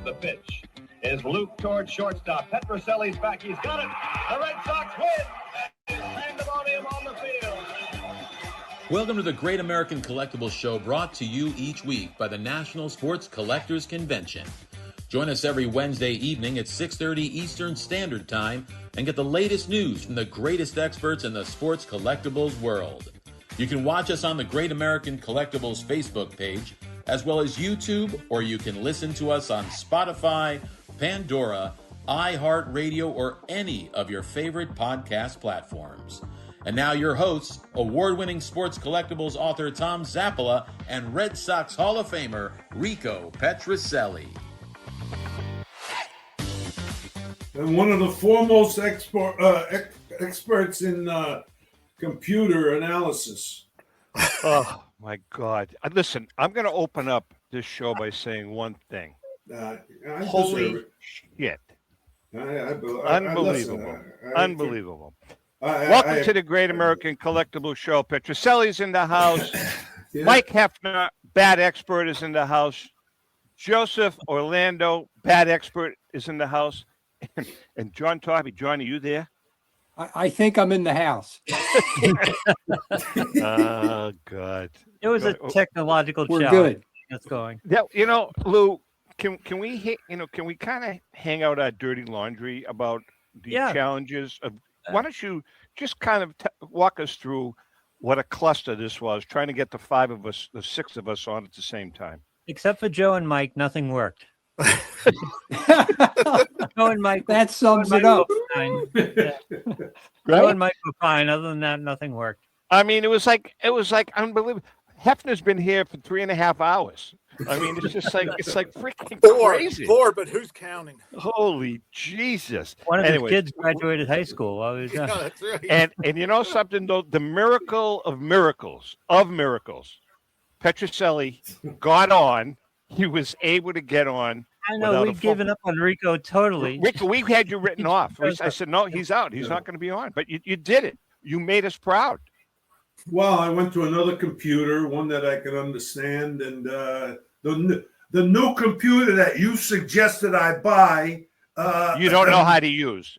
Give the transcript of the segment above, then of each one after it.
the pitch. Is Luke towards shortstop. Petroselli's back. He's got it. The Red Sox win. Pandemonium on the field. Welcome to the Great American Collectibles Show, brought to you each week by the National Sports Collectors Convention. Join us every Wednesday evening at 6:30 Eastern Standard Time and get the latest news from the greatest experts in the sports collectibles world. You can watch us on the Great American Collectibles Facebook page, as well as YouTube, or you can listen to us on Spotify, Pandora, iHeartRadio, or any of your favorite podcast platforms. And now your hosts, award-winning sports collectibles author Tom Zappola and Red Sox Hall of Famer Rico Petroselli. And one of the foremost experts in computer analysis. Oh, my God. Listen, I'm going to open up this show by saying one thing. Holy shit. Unbelievable. Unbelievable. Welcome to the Great American Collectible Show. Petroselli's in the house. Yeah. Mike Heffner, bat expert, is in the house. Joseph Orlando, bat expert, is in the house. And John Taube. John, are you there? I think I'm in the house. Oh, God. It was a technological We're challenge. good. That's going. Yeah, Lou, can we can we kind of hang out our dirty laundry about the challenges of? Why don't you just kind of walk us through what a cluster this was, trying to get the six of us on at the same time. Except for Joe and Mike, nothing worked. Joe and Mike, that sums it up. Joe and Mike were fine. Other than that, nothing worked. I mean, it was like unbelievable. Hefner's been here for 3.5 hours. I mean, it's like freaking crazy. Four, but who's counting? Holy Jesus! One of his kids graduated high school while he was young. That's right. And you know something though, the miracle of miracles, Petroselli got on. He was able to get on. I know we've given up on Rico totally. Rico, we had you written off. I said, no, he's out. He's not going to be on. But you did it. You made us proud. Well, I went to another computer, one that I could understand, and the new computer that you suggested I buy. You don't know how to use.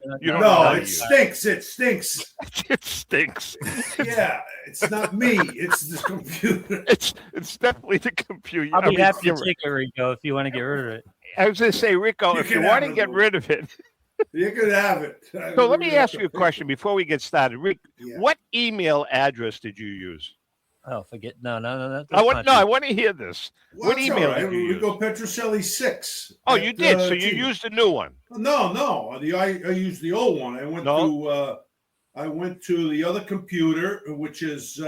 Stinks. It stinks. It stinks. Yeah, it's not me. It's the computer. It's definitely the computer. I'll be happy to take it, Rico, if you want to get rid of it. I was going to say, Rico, if you want to get rid of it. You can have it. So let me ask you a question before we get started. Rick, what email address did you use? Oh, forget. No. I want to hear this. Well, what email did you use? Rico Petroselli 6. Oh, you did? So you used a new one? No. I used the old one. I went to the other computer, which has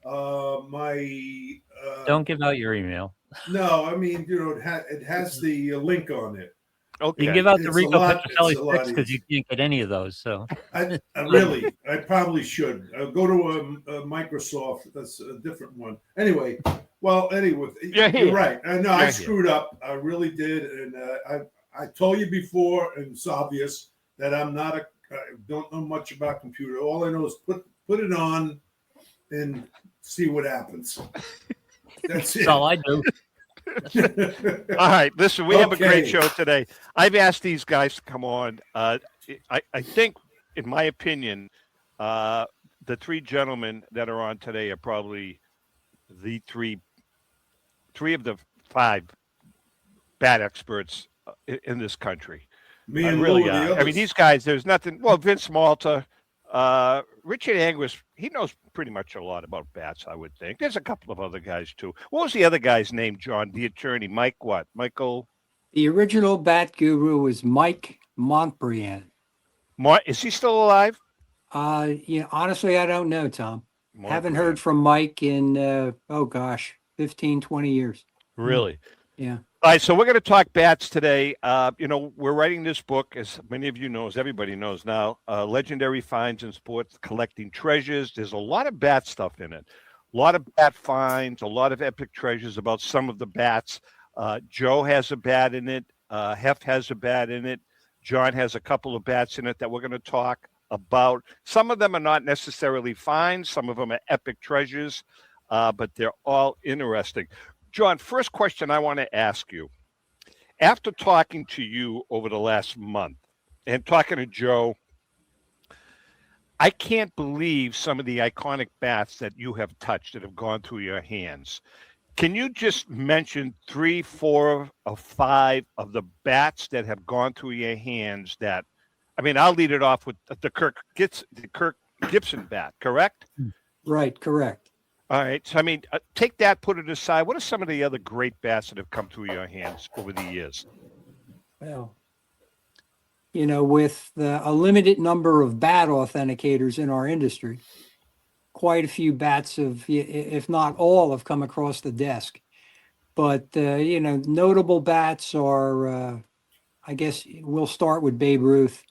my. Don't give out your email. No, I mean, it has the link on it. Okay. You can give out the Rico Petroselli 6 because you can't get any of those. So I probably should. Go to a Microsoft. That's a different one. Anyway, you're right. I know I screwed up. I really did, and I told you before, and it's obvious that I don't know much about computer. All I know is put it on and see what happens. That's it. That's all I do. All right, listen, we have a great show today. I've asked these guys to come on. I think, in my opinion, the three gentlemen that are on today are probably the three of the 5 bat experts in this country. Me and really are. I mean, these guys, there's nothing. Well, Vince Malta, Richard Angus, he knows pretty much a lot about bats, I would think. There's a couple of other guys, too. What was the other guy's name, John, the attorney? Mike what? Michael? The original bat guru was Mike Montbriand. Is he still alive? Honestly, I don't know, Tom. Haven't heard from Mike in, 15, 20 years. Really? Yeah. All right, so we're going to talk bats today. We're writing this book, as many of you know, as everybody knows now, Legendary Finds in Sports, Collecting Treasures. There's a lot of bat stuff in it. A lot of bat finds, a lot of epic treasures about some of the bats. Joe has a bat in it. Hef has a bat in it. John has a couple of bats in it that we're going to talk about. Some of them are not necessarily finds. Some of them are epic treasures, but they're all interesting. John, first question I want to ask you. After talking to you over the last month and talking to Joe, I can't believe some of the iconic bats that you have touched that have gone through your hands. Can you just mention 3, 4, or 5 of the bats that have gone through your hands that, I mean, I'll lead it off with the Kirk Gibson bat, correct? Right, correct. All right. So, I mean, take that, put it aside. What are some of the other great bats that have come through your hands over the years? Well, with a limited number of bat authenticators in our industry, quite a few bats if not all, have come across the desk. But, notable bats are, I guess we'll start with Babe Ruth,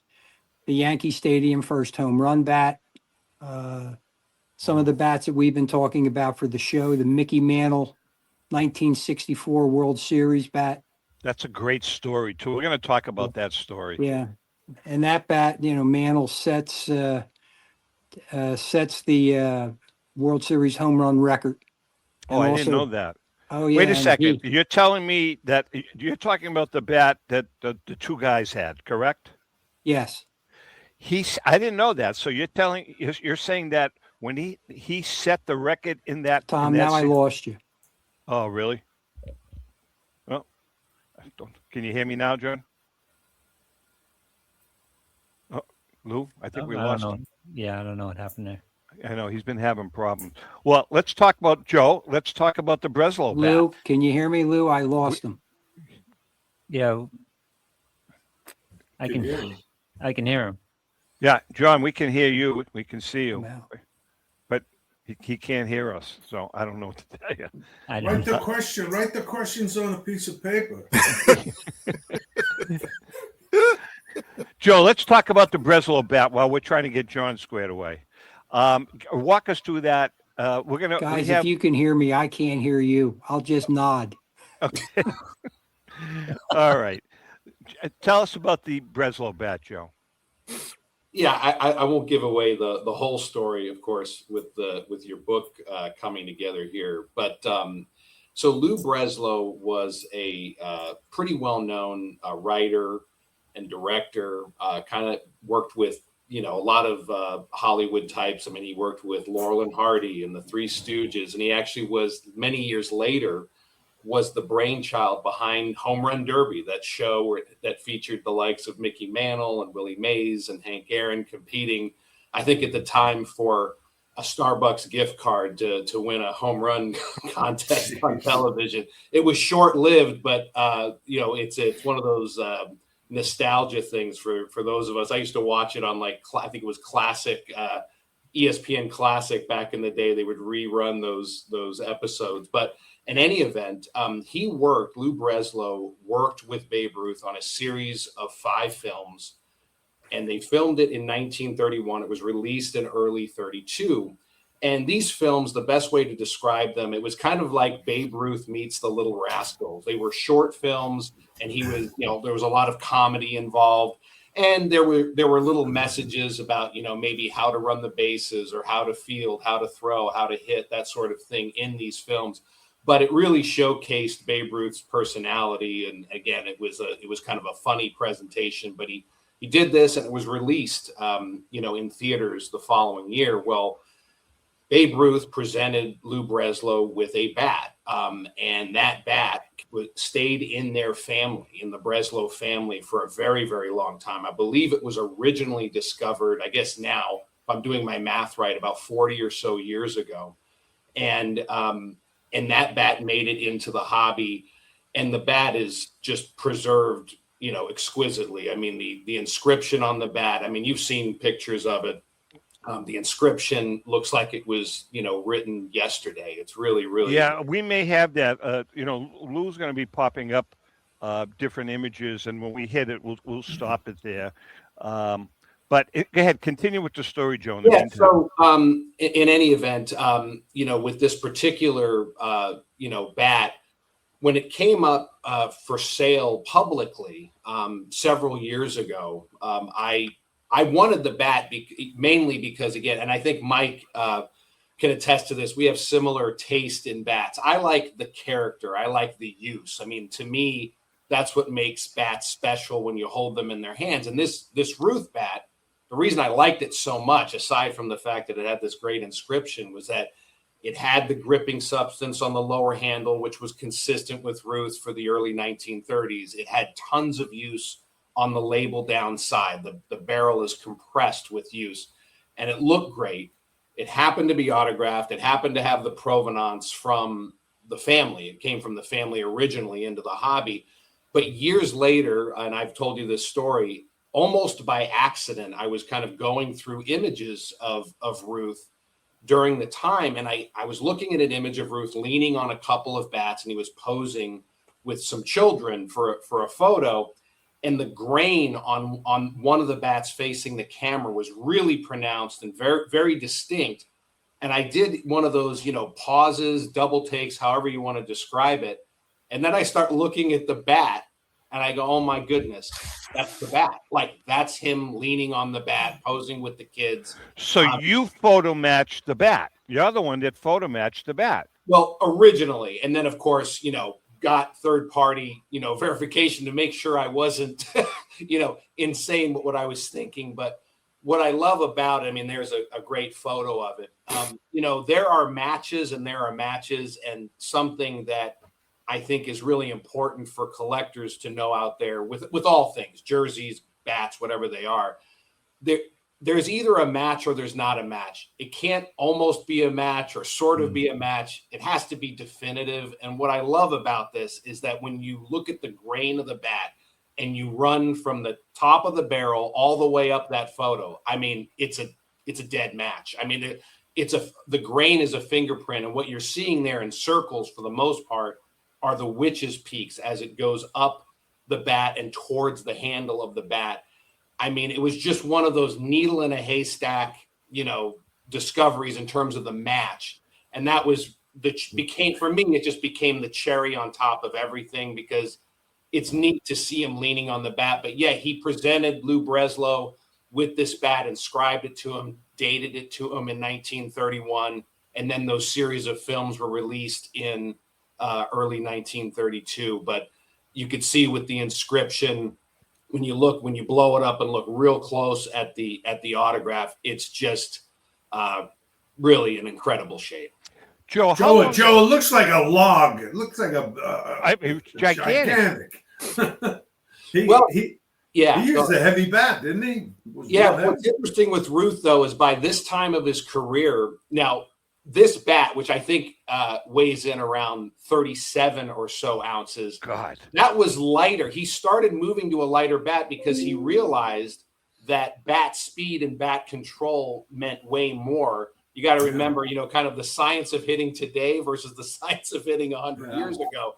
the Yankee Stadium first home run bat. Some of the bats that we've been talking about for the show, the Mickey Mantle 1964 World Series bat. That's a great story, too. We're going to talk about that story. Yeah. And that bat, Mantle sets the World Series home run record. Oh, I didn't know that. Oh, yeah. Wait a second. You're telling me that you're talking about the bat that the two guys had, correct? Yes. I didn't know that. So you're saying that when he set the record in that. Tom, now I lost you. Oh, really? Well, can you hear me now, John? Oh, Lou, I think we lost him. Yeah, I don't know what happened there. I know he's been having problems. Well, let's talk about Joe. Let's talk about the Breslow bat. Lou, can you hear me, Lou? I lost him. Yeah, I can hear him. Yeah, John, we can hear you. We can see you, Wow. but he can't hear us. So I don't know what to tell you. Write the questions on a piece of paper. Joe, let's talk about the Breslow bat while we're trying to get John squared away. Walk us through that. Guys, if you can hear me, I can't hear you. I'll just nod. Okay. All right. Tell us about the Breslow bat, Joe. Yeah, I won't give away the whole story, of course, with your book coming together here. But so Lou Breslow was a pretty well-known writer and director. Kind of worked with a lot of Hollywood types. I mean, he worked with Laurel and Hardy and the Three Stooges, and he actually was many years later was the brainchild behind Home Run Derby, that show that featured the likes of Mickey Mantle and Willie Mays and Hank Aaron competing, I think at the time, for a Starbucks gift card to win a home run contest on television. It was short-lived, but it's one of those nostalgia things for those of us. I used to watch it on I think it was Classic, ESPN Classic back in the day. They would rerun those episodes, but in any event, Lou Breslow worked with Babe Ruth on a series of 5 films, and they filmed it in 1931. It was released in early 32. And these films, the best way to describe them, it was kind of like Babe Ruth meets the Little Rascals. They were short films, and he was, there was a lot of comedy involved. And there were little messages about, maybe how to run the bases or how to field, how to throw, how to hit, that sort of thing in these films. But it really showcased Babe Ruth's personality. And again, it was kind of a funny presentation, but he did this, and it was released, in theaters the following year. Well, Babe Ruth presented Lou Breslow with a bat, and that bat stayed in their family, in the Breslow family, for a very, very long time. I believe it was originally discovered, I guess now, if I'm doing my math right, about 40 or so years ago. And that bat made it into the hobby, and the bat is just preserved, exquisitely. I mean, the inscription on the bat, I mean, you've seen pictures of it. The inscription looks like it was, written yesterday. It's really, really. Yeah, we may have that. Lou's going to be popping up different images, and when we hit it, we'll stop it there. But go ahead, continue with the story, Joe. Yeah. So, in any event, with this particular, bat, when it came up for sale publicly several years ago, I wanted the bat mainly because, again, and I think Mike can attest to this, we have similar taste in bats. I like the character. I like the use. I mean, to me, That's what makes bats special when you hold them in their hands. And this Ruth bat, the reason I liked it so much, aside from the fact that it had this great inscription, was that it had the gripping substance on the lower handle, which was consistent with Ruth for the early 1930s. It had tons of use on the label downside. The barrel is compressed with use, and it looked great. It happened to be autographed. It happened to have the provenance from the family. It came from the family originally into the hobby. But years later, and I've told you this story, almost by accident, I was kind of going through images of Ruth during the time, and I was looking at an image of Ruth leaning on a couple of bats, and he was posing with some children for a photo, and the grain on one of the bats facing the camera was really pronounced and very, very distinct. And I did one of those, pauses, double takes, however you want to describe it. And then I start looking at the bat, and I go, oh my goodness, that's the bat. Like, that's him leaning on the bat, posing with the kids. So you photo matched the bat. You're the one that photo matched the bat. Well, originally. And then, of course, got third party, verification to make sure I wasn't, insane with what I was thinking. But what I love about it, there's a great photo of it. There are matches and there are matches, and something that I think is really important for collectors to know out there with all things, jerseys, bats, whatever they are. There's either a match or there's not a match. It can't almost be a match or sort of be a match. It has to be definitive. And what I love about this is that when you look at the grain of the bat and you run from the top of the barrel all the way up that photo, it's a dead match. The grain is a fingerprint, and what you're seeing there in circles for the most part are the witch's peaks as it goes up the bat and towards the handle of the bat. It was just one of those needle in a haystack, discoveries in terms of the match. And that was for me, it just became the cherry on top of everything, because it's neat to see him leaning on the bat. But yeah, he presented Lou Breslow with this bat, inscribed it to him, dated it to him in 1931. And then those series of films were released in early 1932. But you could see with the inscription, when you blow it up and look real close at the autograph, it's just really an incredible shape. Joe, it looks like a log. It looks like it's gigantic. He used a heavy bat, didn't he? What's interesting with Ruth, though, is by this time of his career, now this bat, which I think weighs in around 37 or so ounces, God, that was lighter. He started moving to a lighter bat because he realized that bat speed and bat control meant way more. You got to remember, kind of the science of hitting today versus the science of hitting 100 years ago.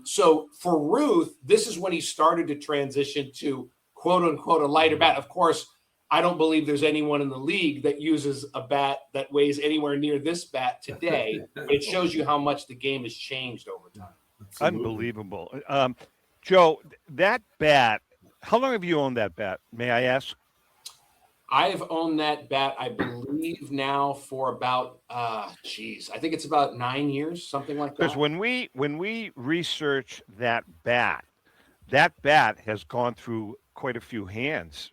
So for Ruth, this is when he started to transition to quote unquote a lighter bat. Of course, I don't believe there's anyone in the league that uses a bat that weighs anywhere near this bat today. It shows you how much the game has changed over time. Absolutely. Unbelievable. Joe, that bat, how long have you owned that bat, may I ask? I've owned that bat, I believe, now for about, I think it's about 9 years, something like that. Because when we research that bat has gone through quite a few hands,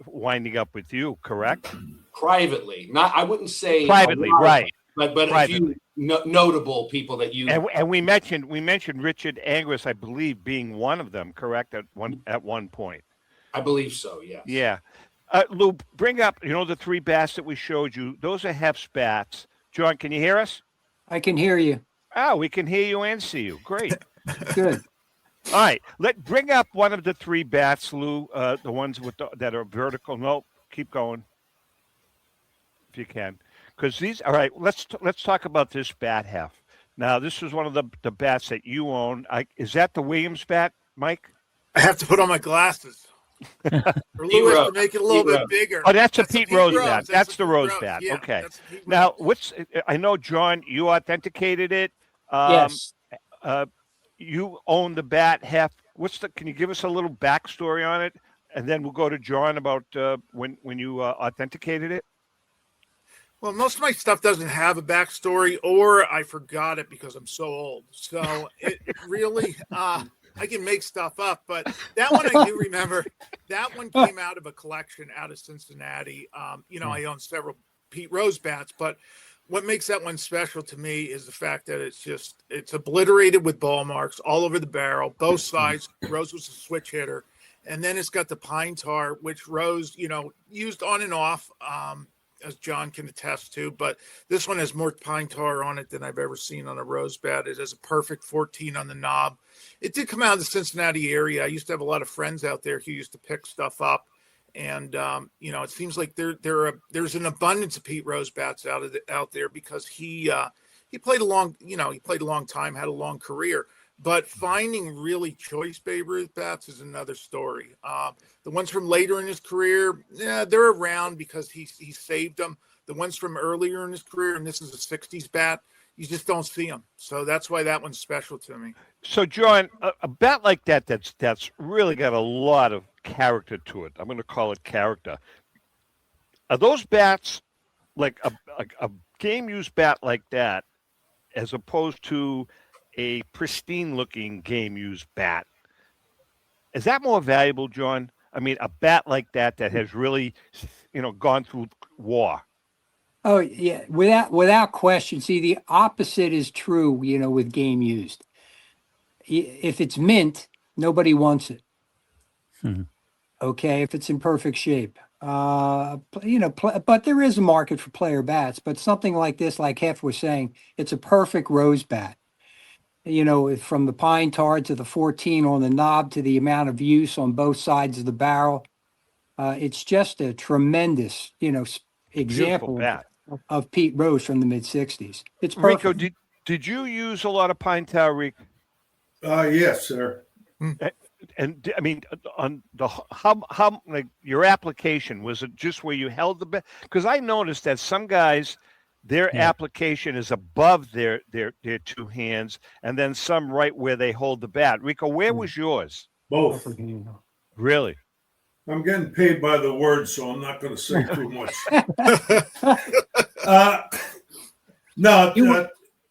winding up with you, correct? Privately, I wouldn't say privately, right? But privately. A few notable people that you and we mentioned Richard Angus, I believe, being one of them, correct? At one point, I believe so. Yes. Yeah. Lou, bring up, the three bats that we showed you. Those are Heff's bats. John, can you hear us? I can hear you. Oh, we can hear you and see you. Great. Good. All right. Bring up one of the three bats, Lou, the ones that are vertical. No, keep going if you can. Because all right, let's talk about this bat, Heff. Now, this is one of the bats that you own. Is that the Williams bat, Mike? I have to put on my glasses. Or Lewis to make it a little bit bigger. Oh, that's a Pete Rose bat. That's the Rose bat. Yeah, okay. Now, I know, John, you authenticated it. Yes. You own the bat, Heff. Can you give us a little backstory on it? And then we'll go to John about when you authenticated it. Well, most of my stuff doesn't have a backstory, or I forgot it because I'm so old. So it really, I can make stuff up, but that one I do remember. That one came out of a collection out of Cincinnati. I own several Pete Rose bats, but what makes that one special to me is the fact that it's obliterated with ball marks all over the barrel, both sides. Rose was a switch hitter. And then it's got the pine tar, which Rose, used on and off, as John can attest to. But this one has more pine tar on it than I've ever seen on a Rose bat. It has a perfect 14 on the knob. It did come out of the Cincinnati area. I used to have a lot of friends out there who used to pick stuff up. And, it seems like there's an abundance of Pete Rose bats out there because he played a long time, had a long career. But finding really choice Babe Ruth bats is another story. The ones from later in his career, they're around because he saved them. The ones from earlier in his career, and this is a 60s bat, you just don't see them. So that's why that one's special to me. So, John, a bat like that's really got a lot of character to it. I'm going to call it character. Are those bats like a game-used bat like that as opposed to a pristine-looking game-used bat? Is that more valuable, John? I mean, a bat like that has really, gone through war. Oh yeah, without question. See, the opposite is true. With game used, if it's mint, nobody wants it. Okay, if it's in perfect shape, but there is a market for player bats. But something like this, like Hef was saying, it's a perfect Rose bat. From the pine tar to the 14 on the knob to the amount of use on both sides of the barrel. It's just a tremendous, example of Pete Rose from the mid-'60s. It's perfect. Rico, did you use a lot of pine tar, Rick? Yes, sir. And I mean, on the how like your application, was it just where you held the bat? Because I noticed that some guys, their application is above their two hands, and then some right where they hold the bat. Rico, where was yours? Both. Really? I'm getting paid by the word, so I'm not going to say too much.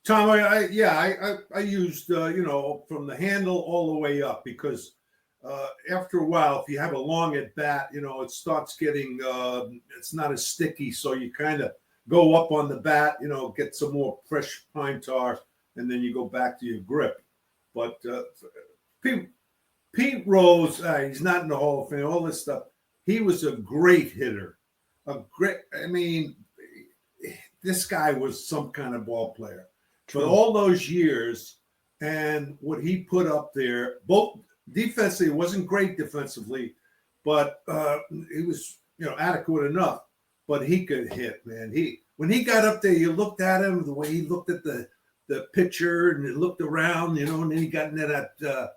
Tom, I used, from the handle all the way up because after a while, if you have a long at bat, it starts getting, it's not as sticky. So you kind of go up on the bat, get some more fresh pine tar, and then you go back to your grip. But Pete Rose, he's not in the Hall of Fame, all this stuff. He was a great hitter. This guy was some kind of ball player. For all those years, and what he put up there, both defensively, wasn't great defensively, but he was, adequate enough. But he could hit, man. When he got up there, you looked at him, the way he looked at the pitcher, and he looked around, and then he got into that.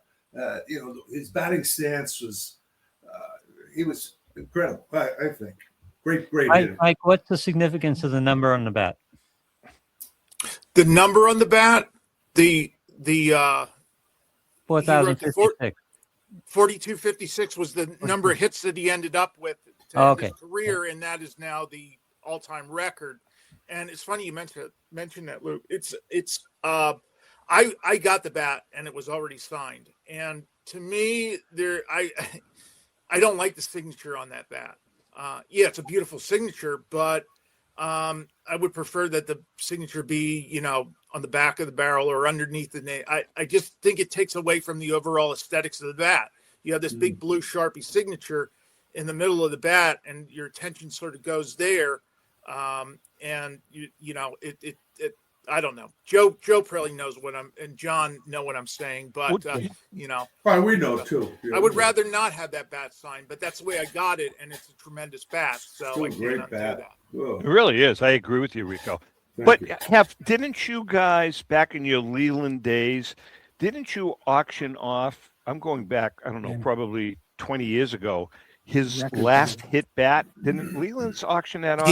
His batting stance was, he was incredible. I think great hitter. Mike, what's the significance of the number on the bat? The number on the bat, the 4,056. 4256 was the number of hits that he ended up with to end his career, and that is now the all-time record. And it's funny you mentioned that, Luke. I got the bat and it was already signed. And to me, I don't like the signature on that bat. It's a beautiful signature, but I would prefer that the signature be, on the back of the barrel or underneath the name. I just think it takes away from the overall aesthetics of the bat. You have this big blue Sharpie signature in the middle of the bat, and your attention sort of goes there. And I don't know. Joe probably knows and John know what I'm saying, but we know too. I would rather not have that bat signed, but that's the way I got it, and it's a tremendous bat. So it's a great bat. It really is. I agree with you, Rico. Didn't you guys back in your Leland days? Didn't you auction off? I'm going back. I don't know, probably 20 years ago. His last hit bat. Didn't Leland's auction that off?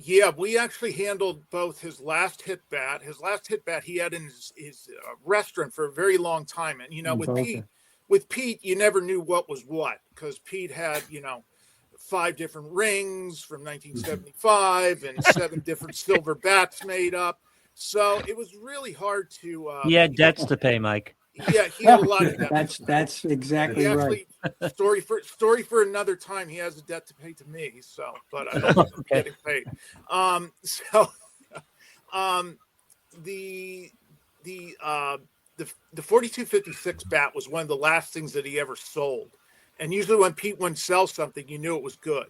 Yeah, we actually handled both his last hit bat. His last hit bat he had in his restaurant for a very long time. And, with Pete, you never knew what was what because Pete had, 5 different rings from 1975 and 7 different silver bats made up. So it was really hard to. He had debts to pay, Mike. Yeah, he had a lot of debt. That's exactly He right. actually, story for another time. He has a debt to pay to me. So, but I don't think I'm getting paid. The 4256 bat was one of the last things that he ever sold. And usually when Pete wouldn't sell something, you knew it was good.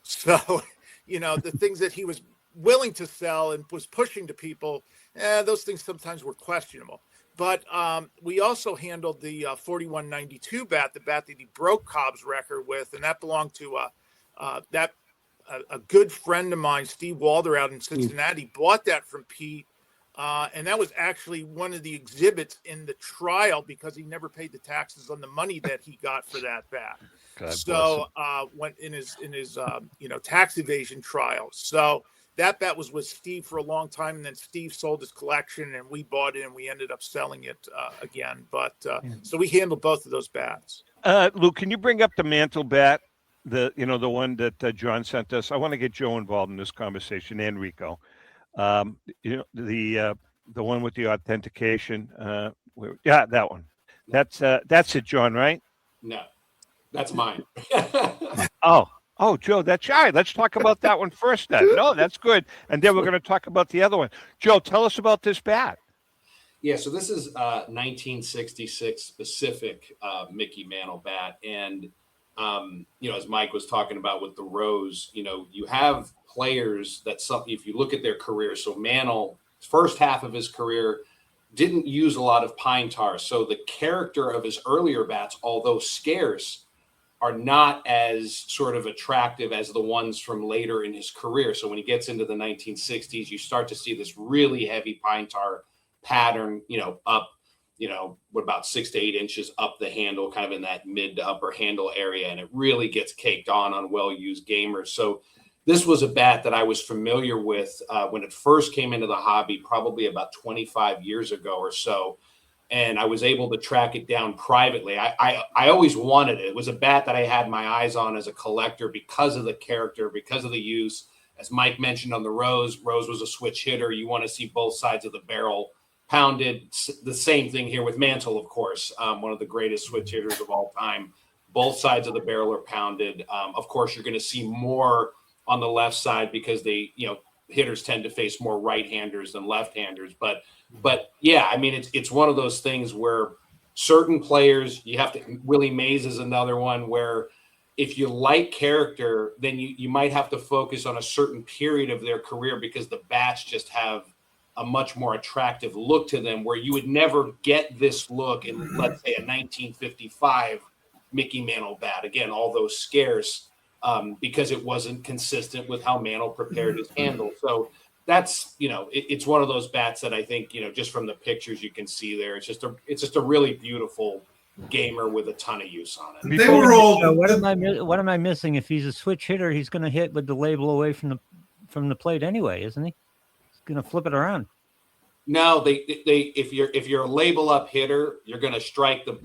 So, the things that he was willing to sell and was pushing to people, those things sometimes were questionable. But we also handled the 4192 bat, the bat that he broke Cobb's record with, and that belonged to a good friend of mine, Steve Walder, out in Cincinnati, bought that from Pete. And that was actually one of the exhibits in the trial because he never paid the taxes on the money that he got for that bat. So went in his tax evasion trial. So that bat was with Steve for a long time, and then Steve sold his collection, and we bought it, and we ended up selling it again. But so we handled both of those bats. Lou, can you bring up the Mantle bat? The one that John sent us. I want to get Joe involved in this conversation and Rico. The one with the authentication. That one. That's it, John, right? No, that's mine. Oh, Joe, that's all right. Let's talk about that one first then. No, that's good. And then we're going to talk about the other one. Joe, tell us about this bat. Yeah, so this is 1966 specific Mickey Mantle bat. And, as Mike was talking about with the Rose, you have players that if you look at their career, so Mantle, first half of his career, didn't use a lot of pine tar. So the character of his earlier bats, although scarce, are not as sort of attractive as the ones from later in his career. So when he gets into the 1960s, you start to see this really heavy pine tar pattern, up, about 6 to 8 inches up the handle, kind of in that mid to upper handle area. And it really gets caked on well-used gamers. So this was a bat that I was familiar with when it first came into the hobby, probably about 25 years ago or so. And I was able to track it down privately. I always wanted it. It was a bat that I had my eyes on as a collector because of the character, because of the use. As Mike mentioned on the Rose was a switch hitter. You want to see both sides of the barrel pounded. The same thing here with Mantle, of course, one of the greatest switch hitters of all time. Both sides of the barrel are pounded. Of course, you're going to see more on the left side because hitters tend to face more right-handers than left-handers. But yeah, I mean, it's one of those things where certain players, you have to, Willie Mays is another one where if you like character, then you might have to focus on a certain period of their career because the bats just have a much more attractive look to them where you would never get this look in, let's say, a 1955 Mickey Mantle bat. Again, although scarce, because it wasn't consistent with how Mantle prepared his handle. So that's, it's one of those bats that I think, just from the pictures you can see there, it's just a really beautiful gamer with a ton of use on it. They were all. What am I missing? If he's a switch hitter, he's going to hit with the label away from the plate anyway, isn't he? He's going to flip it around. No, they if you're a label up hitter, you're going to strike the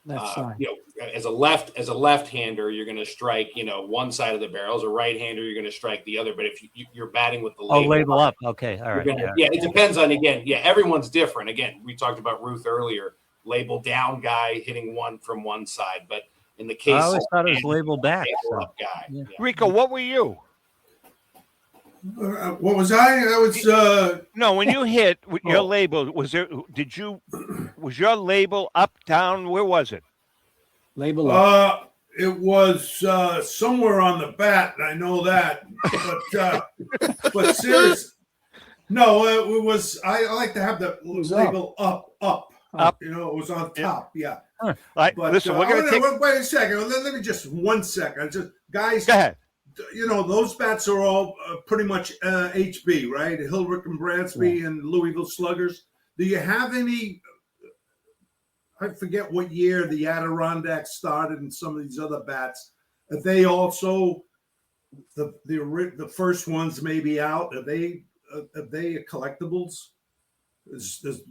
as a left-hander, you're going to strike, one side of the barrel. As a right-hander, you're going to strike the other. But if you're batting with the label up. Okay. All right. It depends on, everyone's different. Again, we talked about Ruth earlier, label down guy hitting one from one side. But in the case, I always thought it was label back. Up guy. Yeah. Rico, what were you? What was I? I was no. When you hit your label, was your label up, down? Where was it? Label up. It was somewhere on the bat. I know that, but seriously, no. It was. I like to have the label up. It was on top. Yeah. But, listen, we're gonna wait a second. Let me just 1 second. Just guys. Go ahead. Those bats are all pretty much HB, right? Hilrick and Bransby and Louisville Sluggers. Do you have any? I forget what year the Adirondacks started and some of these other bats. Are they also the first ones maybe out? Are they collectibles?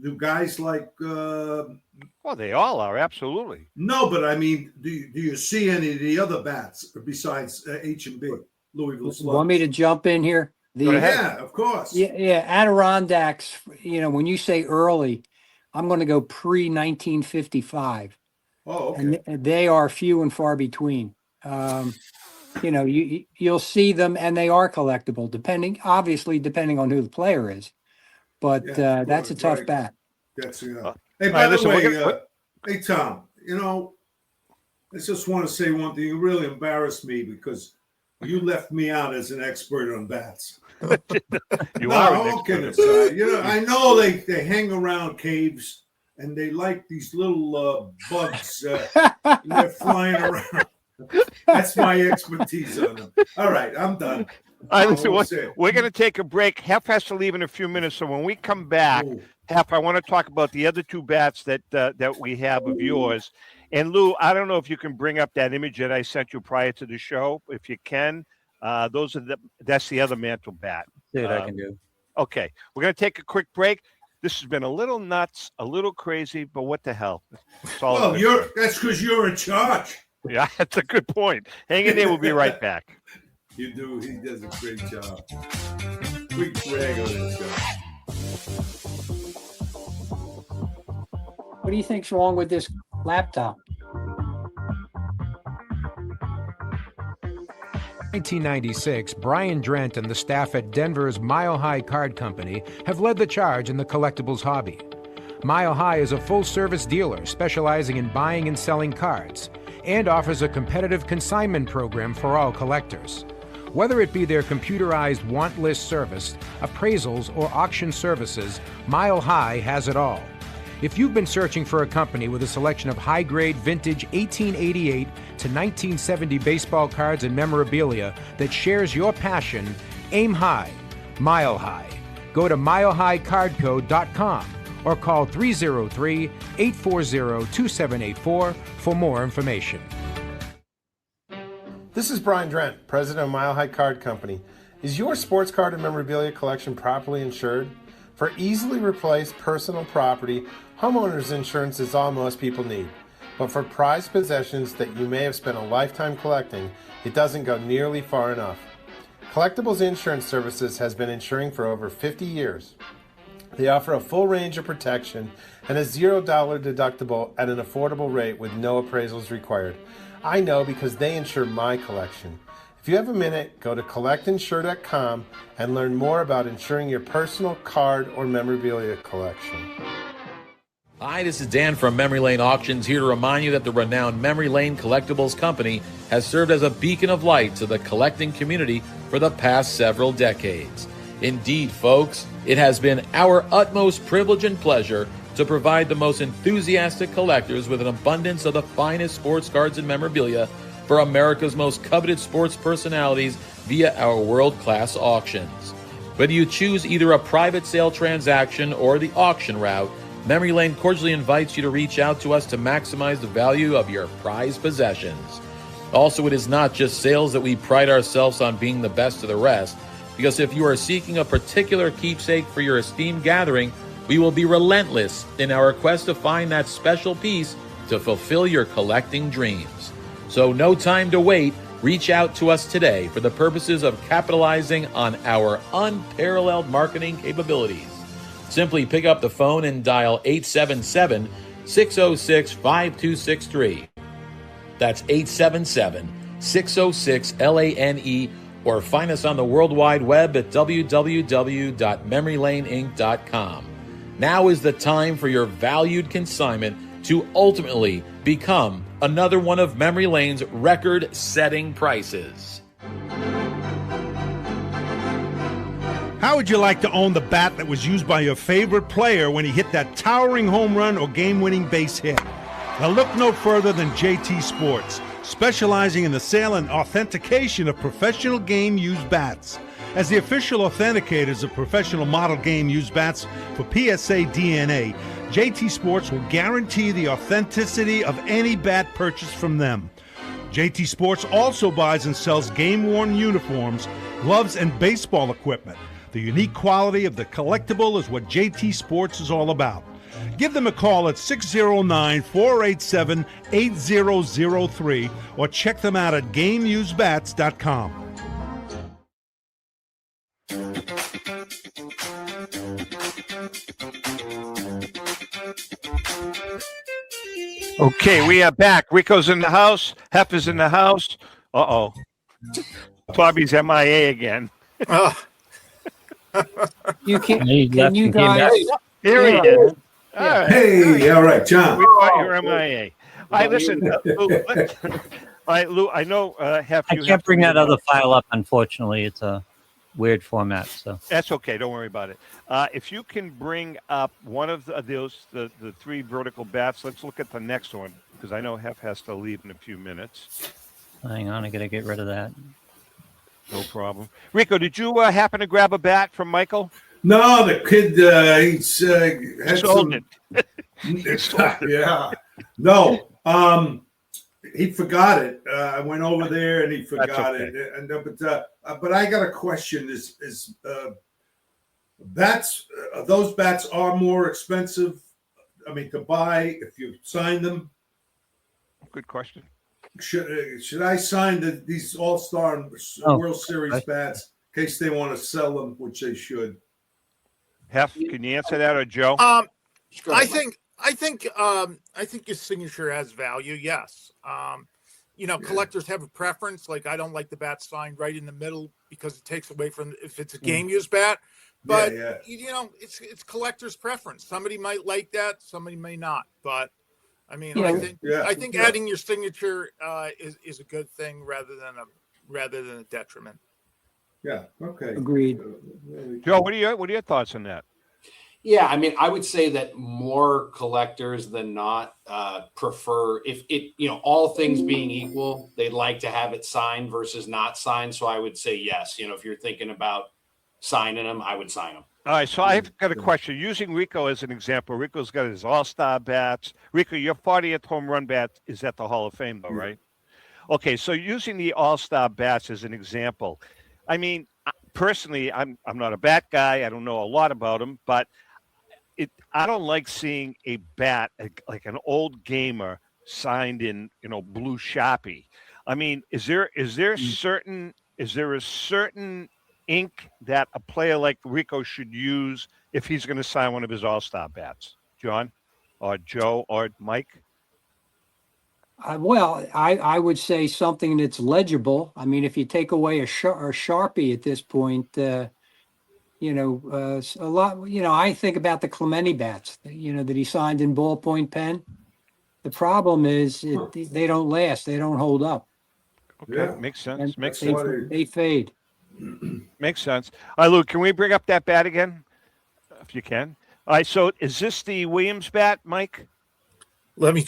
Do guys like? Well, they all are, absolutely. No, but I mean, do you see any of the other bats besides H&B, Louisville Sluggers? Want me to jump in here? Yeah, of course. Yeah, Adirondacks. When you say early, I'm going to go pre-1955. Oh, okay. And they are few and far between. You'll see them, and they are collectible, depending on who the player is. But Yeah, that's a tough right. bat. That's Hey, by the way, hey Tom, I just want to say one thing. You really embarrassed me because you left me out as an expert on bats. You are an all kidding expert. aside. I know they hang around caves and they like these little bugs. And they're flying around. That's my expertise on them. All right, I'm done. All right, listen, we're going to take a break. Heff has to leave in a few minutes. So when we come back, Heff, I want to talk about the other two bats that we have of yours. And Lou, I don't know if you can bring up that image that I sent you prior to the show. If you can, that's the other mantle bat. See what I can do. Okay, we're going to take a quick break. This has been a little nuts, a little crazy, but what the hell? That's because you're in charge. Yeah, that's a good point. Hang in there. We'll be right back. You do. He does a great job. We brag on this guy. What do you think's wrong with this laptop? 1996, Brian Drent and the staff at Denver's Mile High Card Company have led the charge in the collectibles hobby. Mile High is a full-service dealer specializing in buying and selling cards and offers a competitive consignment program for all collectors. Whether it be their computerized want list service, appraisals, or auction services, Mile High has it all. If you've been searching for a company with a selection of high-grade vintage 1888 to 1970 baseball cards and memorabilia that shares your passion, aim high, Mile High. Go to milehighcardco.com or call 303-840-2784 for more information. This is Brian Drent, president of Mile High Card Company. Is your sports card and memorabilia collection properly insured? For easily replaced personal property, homeowners insurance is all most people need. But for prized possessions that you may have spent a lifetime collecting, it doesn't go nearly far enough. Collectibles Insurance Services has been insuring for over 50 years. They offer a full range of protection and a $0 deductible at an affordable rate with no appraisals required. I know because they insure my collection. If you have a minute, go to collectinsure.com and learn more about insuring your personal card or memorabilia collection. Hi, this is Dan from Memory Lane Auctions, here to remind you that the renowned Memory Lane Collectibles Company has served as a beacon of light to the collecting community for the past several decades. Indeed, folks, it has been our utmost privilege and pleasure to provide the most enthusiastic collectors with an abundance of the finest sports cards and memorabilia for America's most coveted sports personalities via our world-class auctions. Whether you choose either a private sale transaction or the auction route, Memory Lane cordially invites you to reach out to us to maximize the value of your prized possessions. Also, it is not just sales that we pride ourselves on being the best of the rest, because if you are seeking a particular keepsake for your esteemed gathering, we will be relentless in our quest to find that special piece to fulfill your collecting dreams. So no time to wait. Reach out to us today for the purposes of capitalizing on our unparalleled marketing capabilities. Simply pick up the phone and dial 877-606-5263. That's 877-606-LANE, or find us on the World Wide Web at www.memorylaneinc.com. Now is the time for your valued consignment to ultimately become another one of Memory Lane's record-setting prices. How would you like to own the bat that was used by your favorite player when he hit that towering home run or game-winning base hit? Now look no further than JT Sports, specializing in the sale and authentication of professional game-used bats. As the official authenticators of professional model game-used bats for PSA DNA, JT Sports will guarantee the authenticity of any bat purchased from them. JT Sports also buys and sells game-worn uniforms, gloves, and baseball equipment. The unique quality of the collectible is what JT Sports is all about. Give them a call at 609-487-8003 or check them out at GameUseBats.com. Okay, we are back. Rico's in the house. Heff is in the house. Uh-oh. Tommy's MIA again. You can He can left you and came back. guys? Here he Yeah. is. All Yeah. right. Hey, all right, John. We thought you were MIA. All right, listen. Lou, all right, Lou, I know Heff, I you have can't to bring leave that now. other file up, unfortunately. It's a weird format. So That's okay. Don't worry about it. If you can bring up one of the three vertical bats, let's look at the next one because I know Heff has to leave in a few minutes. hang on, I got to get rid of that. No problem. Rico, did you happen to grab a bat from Michael? No, the kid, he's had Sold some. it. He sold it. Yeah. No. He forgot it. I went over there and he forgot okay. it. And but I got a question: Is bats? Those bats are more expensive. I mean, to buy if you sign them. Good question. Should I sign these All-Star and World Series bats in case they want to sell them, which they should? Heff, can you answer that, or Joe? I think your signature has value. Yes. Collectors have a preference. Like I don't like the bat signed right in the middle because it takes away from if it's a game used bat. But it's collector's preference. Somebody might like that. Somebody may not. But I mean, I think adding your signature is a good thing rather than a detriment. Yeah. Okay. Agreed. Joe, what are your thoughts on that? Yeah, I mean, I would say that more collectors than not prefer, if it, all things being equal, they'd like to have it signed versus not signed. So I would say yes. If you're thinking about signing them, I would sign them. All right, so I've got a question. Using Rico as an example, Rico's got his All-Star bats. Rico, your 40th home run bat is at the Hall of Fame, though, right? Okay, so using the All-Star bats as an example, I mean, personally, I'm not a bat guy. I don't know a lot about them, but I don't like seeing a bat like an old gamer signed in blue Sharpie. I mean, is there a certain ink that a player like Rico should use if he's going to sign one of his All-Star bats? John, or Joe, or Mike? I would say something that's legible. I mean, if you take away a Sharpie at this point, a lot. I think about the Clemente bats. That he signed in ballpoint pen. The problem is they don't last. They don't hold up. Okay, makes sense. They fade. Makes sense. All right, Luke, can we bring up that bat again, if you can? All right, so is this the Williams bat, Mike? Let me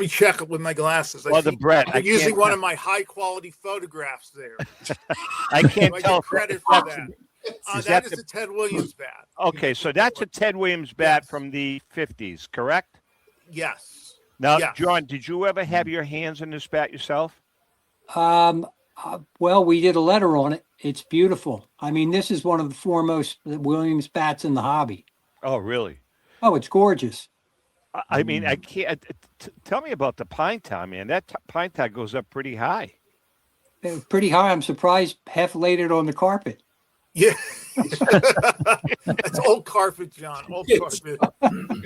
check it with my glasses. I'm using one of my high quality photographs there. I can't tell. Credit for that. That is a Ted Williams bat. Okay, so that's a Ted Williams bat from the 50s, correct? Yes. Now, John, did you ever have your hands in this bat yourself? Well, we did a letter on it. It's beautiful. I mean, this is one of the foremost Williams bats in the hobby. Oh, really? Oh, it's gorgeous. I mean, I can't. Tell me about the pine tar, man. That pine tar goes up pretty high. Pretty high. I'm surprised Heff laid it on the carpet. Yeah. That's old carpet, John. Old carpet.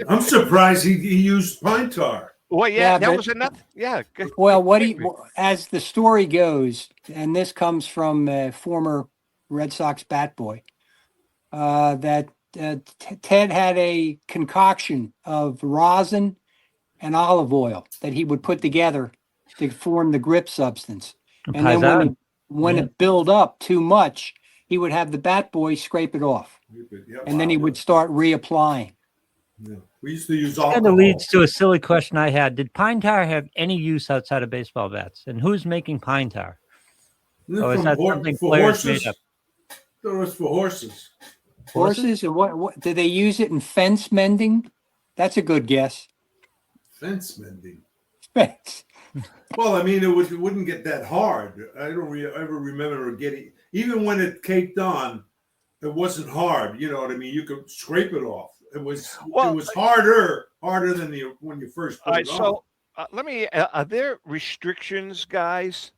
I'm surprised he used pine tar. Well, that was enough. Yeah. Good. Well, as the story goes, and this comes from former Red Sox bat boy, that Ted had a concoction of rosin and olive oil that he would put together to form the grip substance. And then when it built up too much, he would have the bat boy scrape it off. And then he would start reapplying. Yeah. We used to use alcohol. Kind of leads to a silly question I had. Did pine tar have any use outside of baseball bats? And who's making pine tar? Or is that something players made up? It was for horses. Horses? And what did they use it in fence mending? That's a good guess. Fence mending. Fence. Well, I mean, it wouldn't get that hard. I don't ever remember getting, even when it caked on, it wasn't hard. You know what I mean? You could scrape it off. It was harder than when you first put it on. So let me. Are there restrictions, guys,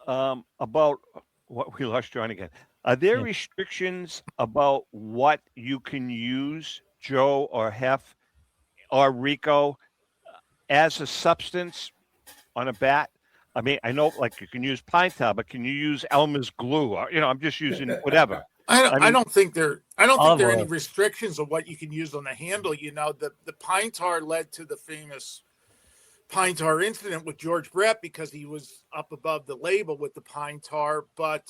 about what we lost John again? Are there restrictions about what you can use, Joe or Heff or Rico, as a substance on a bat? I mean, I know like you can use pine tar, but can you use Elmer's glue? Or, I'm just using whatever. I don't think there are any oil. restrictions of what you can use on the handle. The pine tar led to the famous pine tar incident with George Brett because he was up above the label with the pine tar. But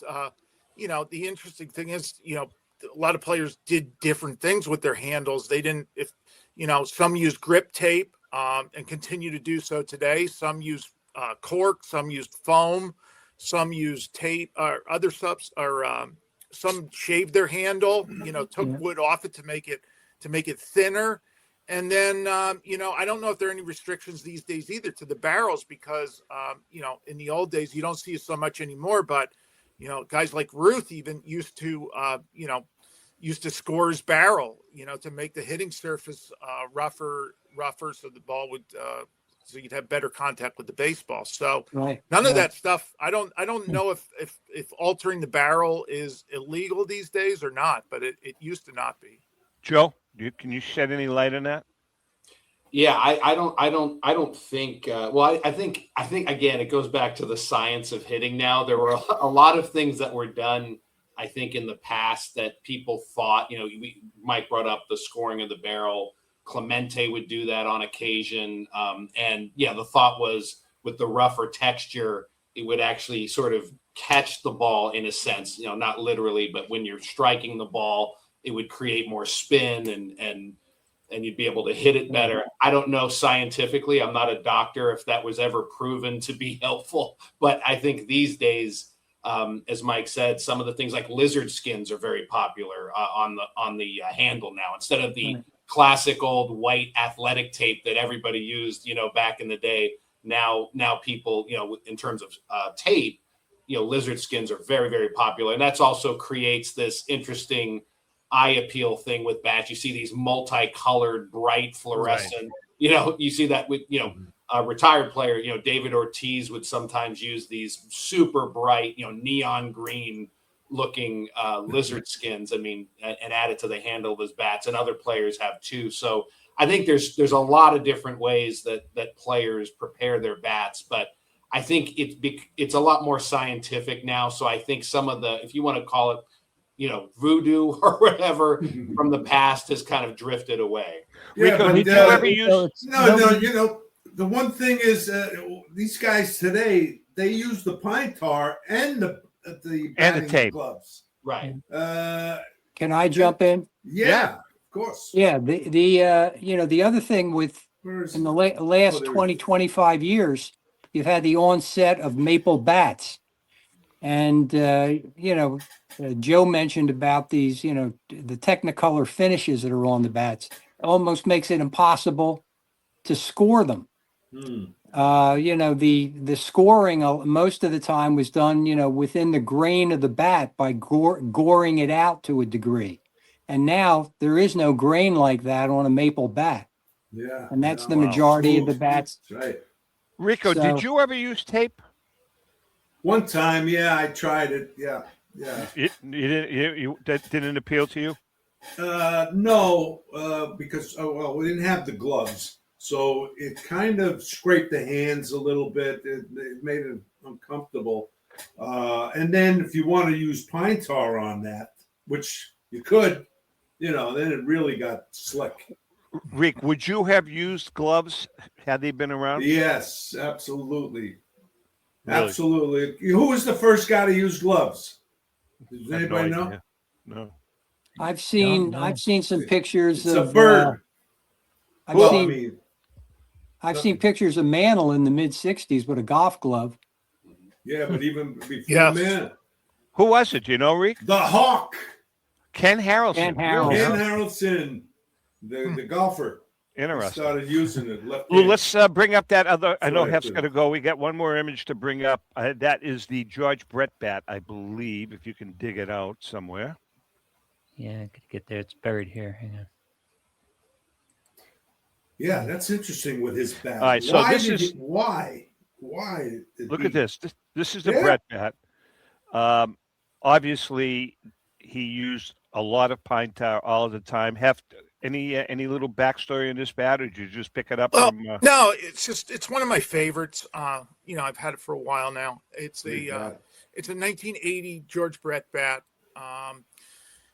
the interesting thing is, a lot of players did different things with their handles. They didn't, some used grip tape and continue to do so today. Some use cork, some used foam, some used tape or other subs, or some shaved their handle, took wood off it to make it thinner. And then, I don't know if there are any restrictions these days either to the barrels because, in the old days, you don't see it so much anymore, but, guys like Ruth even used to score his barrel, to make the hitting surface rougher so the ball would, so you'd have better contact with the baseball. So none of that stuff. I don't know if altering the barrel is illegal these days or not, but it used to not be. Joe, can you shed any light on that? Yeah, I don't think. I think again, it goes back to the science of hitting. Now there were a lot of things that were done, I think, in the past that people thought. Mike brought up the scoring of the barrel. Clemente would do that on occasion, and the thought was with the rougher texture, it would actually sort of catch the ball in a sense. Not literally, but when you're striking the ball, it would create more spin and you'd be able to hit it better. I don't know scientifically. I'm not a doctor if that was ever proven to be helpful, but I think these days, as Mike said, some of the things like lizard skins are very popular on the handle now instead of the classic old white athletic tape that everybody used, back in the day. Now people, in terms of tape, lizard skins are very, very popular. And that's also creates this interesting eye appeal thing with bats. You see these multicolored, bright fluorescent, you see that with, a retired player, David Ortiz would sometimes use these super bright, neon green looking lizard skins. I mean, and add it to the handle of his bats, and other players have too. So I think there's a lot of different ways that players prepare their bats, but I think it's a lot more scientific now. So I think some of the, if you want to call it, voodoo or whatever from the past has kind of drifted away. Yeah, Rico, but, did you ever use? No. The one thing is, these guys today, they use the pine tar and the tape gloves. Right. Can I jump in? Yeah, of course. Yeah. The other thing in the last 20, 25 years, you've had the onset of maple bats. And, Joe mentioned about these, the Technicolor finishes that are on the bats. It almost makes it impossible to score them. The scoring most of the time was done, within the grain of the bat by goring it out to a degree. And now there is no grain like that on a maple bat. Yeah. And that's the majority of the bats. That's right. Rico, did you ever use tape? One time, yeah, I tried it. Yeah. That didn't appeal to you? No, because we didn't have the gloves, so it kind of scraped the hands a little bit. It made it uncomfortable. And then if you want to use pine tar on that, which you could, then it really got slick. Rick, would you have used gloves had they been around? Yes, absolutely. Really? Absolutely. Who was the first guy to use gloves? Does anybody know? No. I've seen some pictures It's of a bird. I've seen pictures of Mantle in the mid '60s with a golf glove. Yeah, but even before Mantle. Who was it? Do you know, Rick? The Hawk. Ken Harrelson. The golfer. Interesting. Started using it. Lou, let's bring up that other. I know Hef's going to go. We got one more image to bring up. That is the George Brett bat, I believe, if you can dig it out somewhere. Yeah, I could get there. It's buried here. Hang on. Yeah, that's interesting with his bat. All right, so why? Look at this. This is the Brett bat. Obviously, he used a lot of pine tar all of the time. Any little backstory in this bat, or did you just pick it up Well, from? no, it's one of my favorites. I've had it for a while now. It's a 1980 George Brett bat.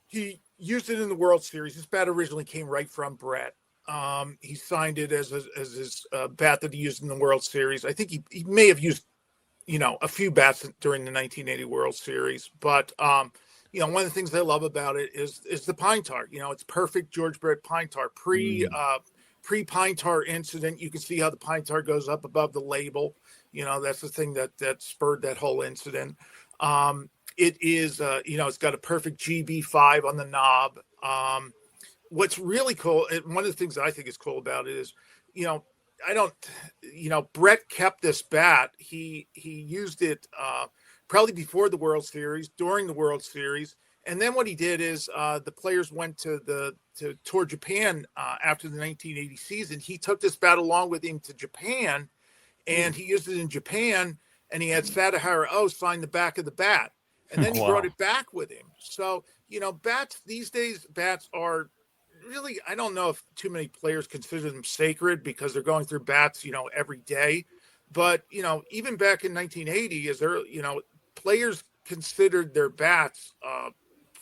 He used it in the World Series. This bat originally came right from Brett. He signed it as his bat that he used in the World Series. I think he may have used, a few bats during the 1980 World Series. But, one of the things I love about it is the pine tar. It's perfect George Brett pine tar. Pre pine tar incident, you can see how the pine tar goes up above the label. That's the thing that spurred that whole incident. It is, it's got a perfect GB5 on the knob. What's really cool, one of the things that I think is cool about it is, Brett kept this bat. He used it probably before the World Series, during the World Series. And then what he did is the players went to tour Japan after the 1980 season. He took this bat along with him to Japan, and he used it in Japan, and he had Sadahara sign the back of the bat. And then he brought it back with him. So, bats these days, are really, I don't know if too many players consider them sacred because they're going through bats, every day. But, even back in 1980, players considered their bats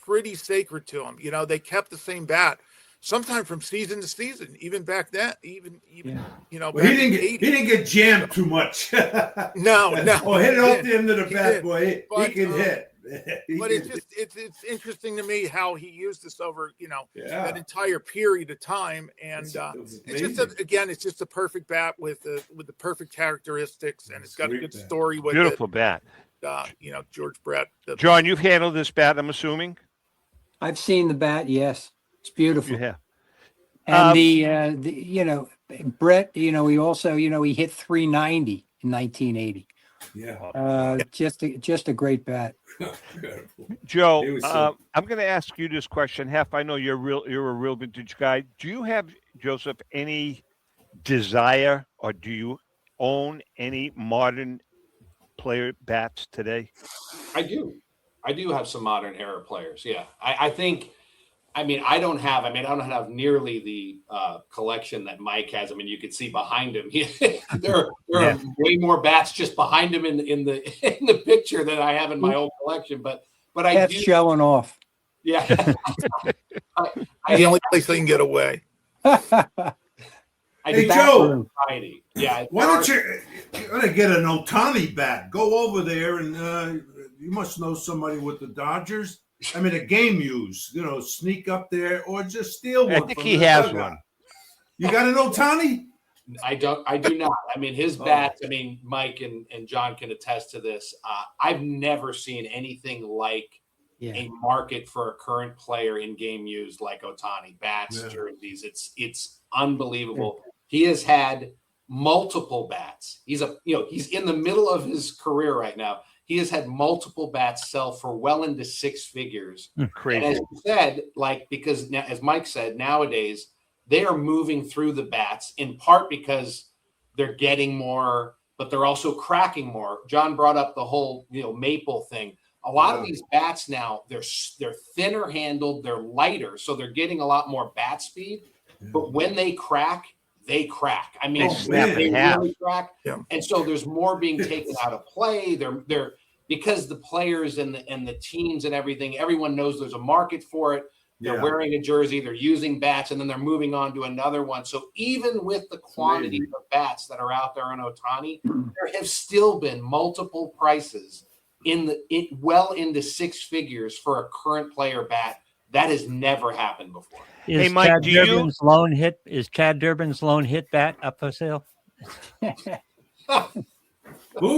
pretty sacred to them. They kept the same bat sometime from season to season, even back then, well, he didn't get jammed too much. No. Oh, hit it off the end of the bat, boy. He can hit. But it's interesting to me how he used this over, that entire period of time. And it's just a perfect bat with the perfect characteristics, and it's got a good story with beautiful it. bat. George Brett. John, you've handled this bat, I'm assuming? I've seen the bat. Yes, it's beautiful. Yeah. And Brett, he also, he hit 390 in 1980. Yeah. Just a great bat. Joe, I'm going to ask you this question. Heff, I know you're a real vintage guy. Do you have, Joseph, any desire, or do you own any modern player bats today? I do have some modern era players. Yeah. I don't have nearly the collection that Mike has. I mean, you can see behind him. There are way more bats just behind him in the picture than I have in my old collection. But that's showing off. Yeah. The only place they can get away. Hey, Joe. Yeah. Why don't you're gonna get an Ohtani bat? Go over there and you must know somebody with the Dodgers. I mean, a game use, sneak up there or just steal one. I think he has one. You got an Ohtani? I do not. I mean, his bats, Mike and John can attest to this. I've never seen anything like a market for a current player in game use like Ohtani. Bats, jerseys. It's unbelievable. He has had multiple bats. He's in the middle of his career right now. He has had multiple bats sell for well into six figures. Crazy. And as you said, because now, as Mike said, nowadays they are moving through the bats in part because they're getting more, but they're also cracking more. John brought up the whole, maple thing. A lot of these bats now, they're thinner handled, they're lighter, so they're getting a lot more bat speed. But when they crack, they crack. I mean, they really crack. Yeah. And so there's more being taken out of play. They're because the players and the teams and everything, everyone knows there's a market for it. They're wearing a jersey, they're using bats, and then they're moving on to another one. So even with the quantity of bats that are out there on Ohtani, there have still been multiple prices well into six figures for a current player bat. That has never happened before. Hey, Mike, is Chad Durbin's lone hit bat up for sale? Who?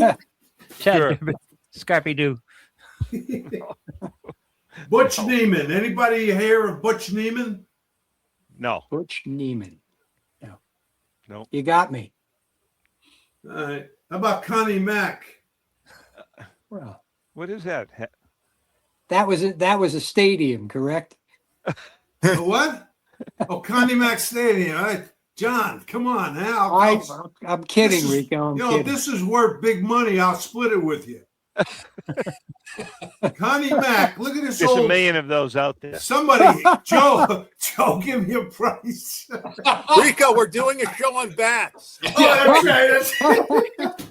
Chad Durbin. Scarpy-Doo. Butch Neiman. Anybody hear of Butch Neiman? No. Butch Neiman. No. You got me. All right. How about Connie Mack? Well, what is that? That was a stadium, correct? What? Oh, Connie Mack Stadium. All right. John, come on now. I'm kidding, Rico. This is worth big money. I'll split it with you. Connie Mack, look at this. There's a million of those out there. Somebody, Joe, give me a price. Rico, we're doing a show on bats. Oh, that's right.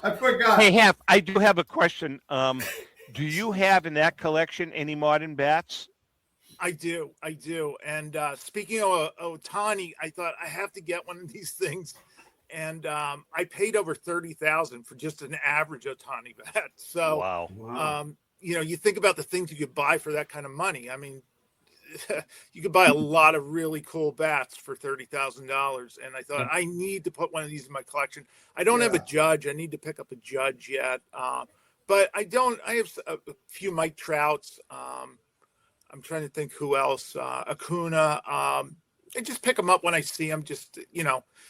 I forgot. Hey, Hef, I do have a question. Do you have in that collection any modern bats? I do. And speaking of Ohtani, I thought I have to get one of these things. And I paid over $30,000 for just an average Ohtani bat. So, wow. You think about the things you could buy for that kind of money. I mean, you could buy a lot of really cool bats for $30,000. And I thought I need to put one of these in my collection. I don't have a Judge. I need to pick up a Judge yet. But I have a few Mike Trouts. I'm trying to think who else. Acuna. And just pick them up when I see them. Just,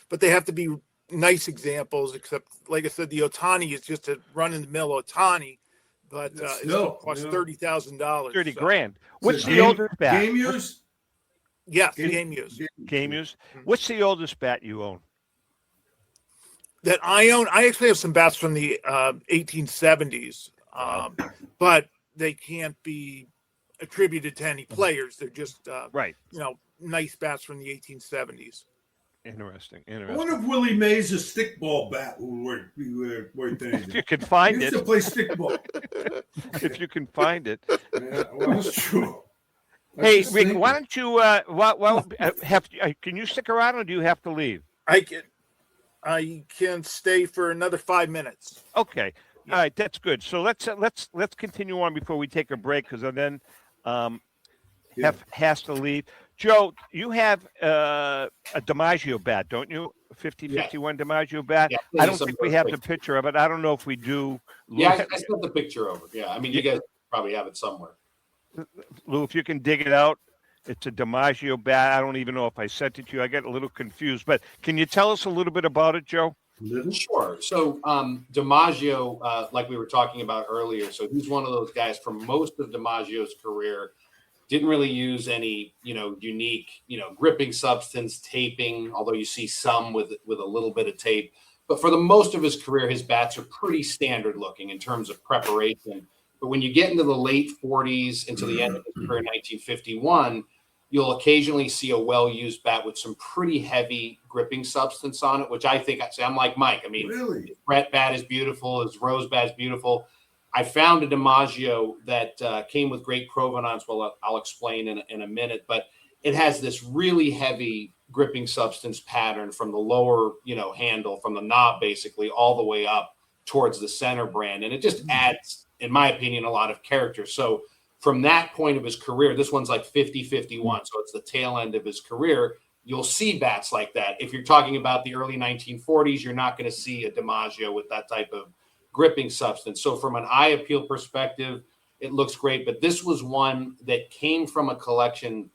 but they have to be nice examples, except, like I said, the Ohtani is just a run-in-the-mill Ohtani. But it still costs $30,000. $30,000. What's the oldest bat? Game use? Yes, game use. Game use. What's the oldest bat you own? That I own? I actually have some bats from the 1870s, but they can't be attributed to any players. They're just nice bats from the 1870s. Interesting. I wonder if Willie Mays' stickball bat will work. If you can find he it. used to play stickball. If you can find it. Yeah, well, that's true. Hey, Rick, why don't you? Can you stick around, or do you have to leave? I can stay for another 5 minutes. Okay. All right, that's good. So let's continue on before we take a break, because then has to leave. Joe, you have a DiMaggio bat, don't you? 50-51 DiMaggio bat. Yeah, I don't think we have the picture of it. I don't know if we do. Yeah, I sent the picture over. Yeah, I mean, you guys probably have it somewhere. Lou, if you can dig it out, it's a DiMaggio bat. I don't even know if I sent it to you. I get a little confused, but can you tell us a little bit about it, Joe? Sure. So DiMaggio, like we were talking about earlier, so he's one of those guys from most of DiMaggio's career. Didn't really use any, unique, gripping substance, taping, although you see some with a little bit of tape. But for the most of his career, his bats are pretty standard looking in terms of preparation. But when you get into the late 40s, into the end of his career in 1951, you'll occasionally see a well-used bat with some pretty heavy gripping substance on it, which I'm like Mike. I mean, really? His Brett bat is beautiful. His Rose bat is beautiful. I found a DiMaggio that came with great provenance. Well, I'll explain in a minute, but it has this really heavy gripping substance pattern from the lower, handle, from the knob, basically all the way up towards the center brand. And it just adds, in my opinion, a lot of character. So from that point of his career, this one's like 50-51. So it's the tail end of his career. You'll see bats like that. If you're talking about the early 1940s, you're not going to see a DiMaggio with that type of gripping substance. So from an eye appeal perspective, it looks great. But this was one that came from a collection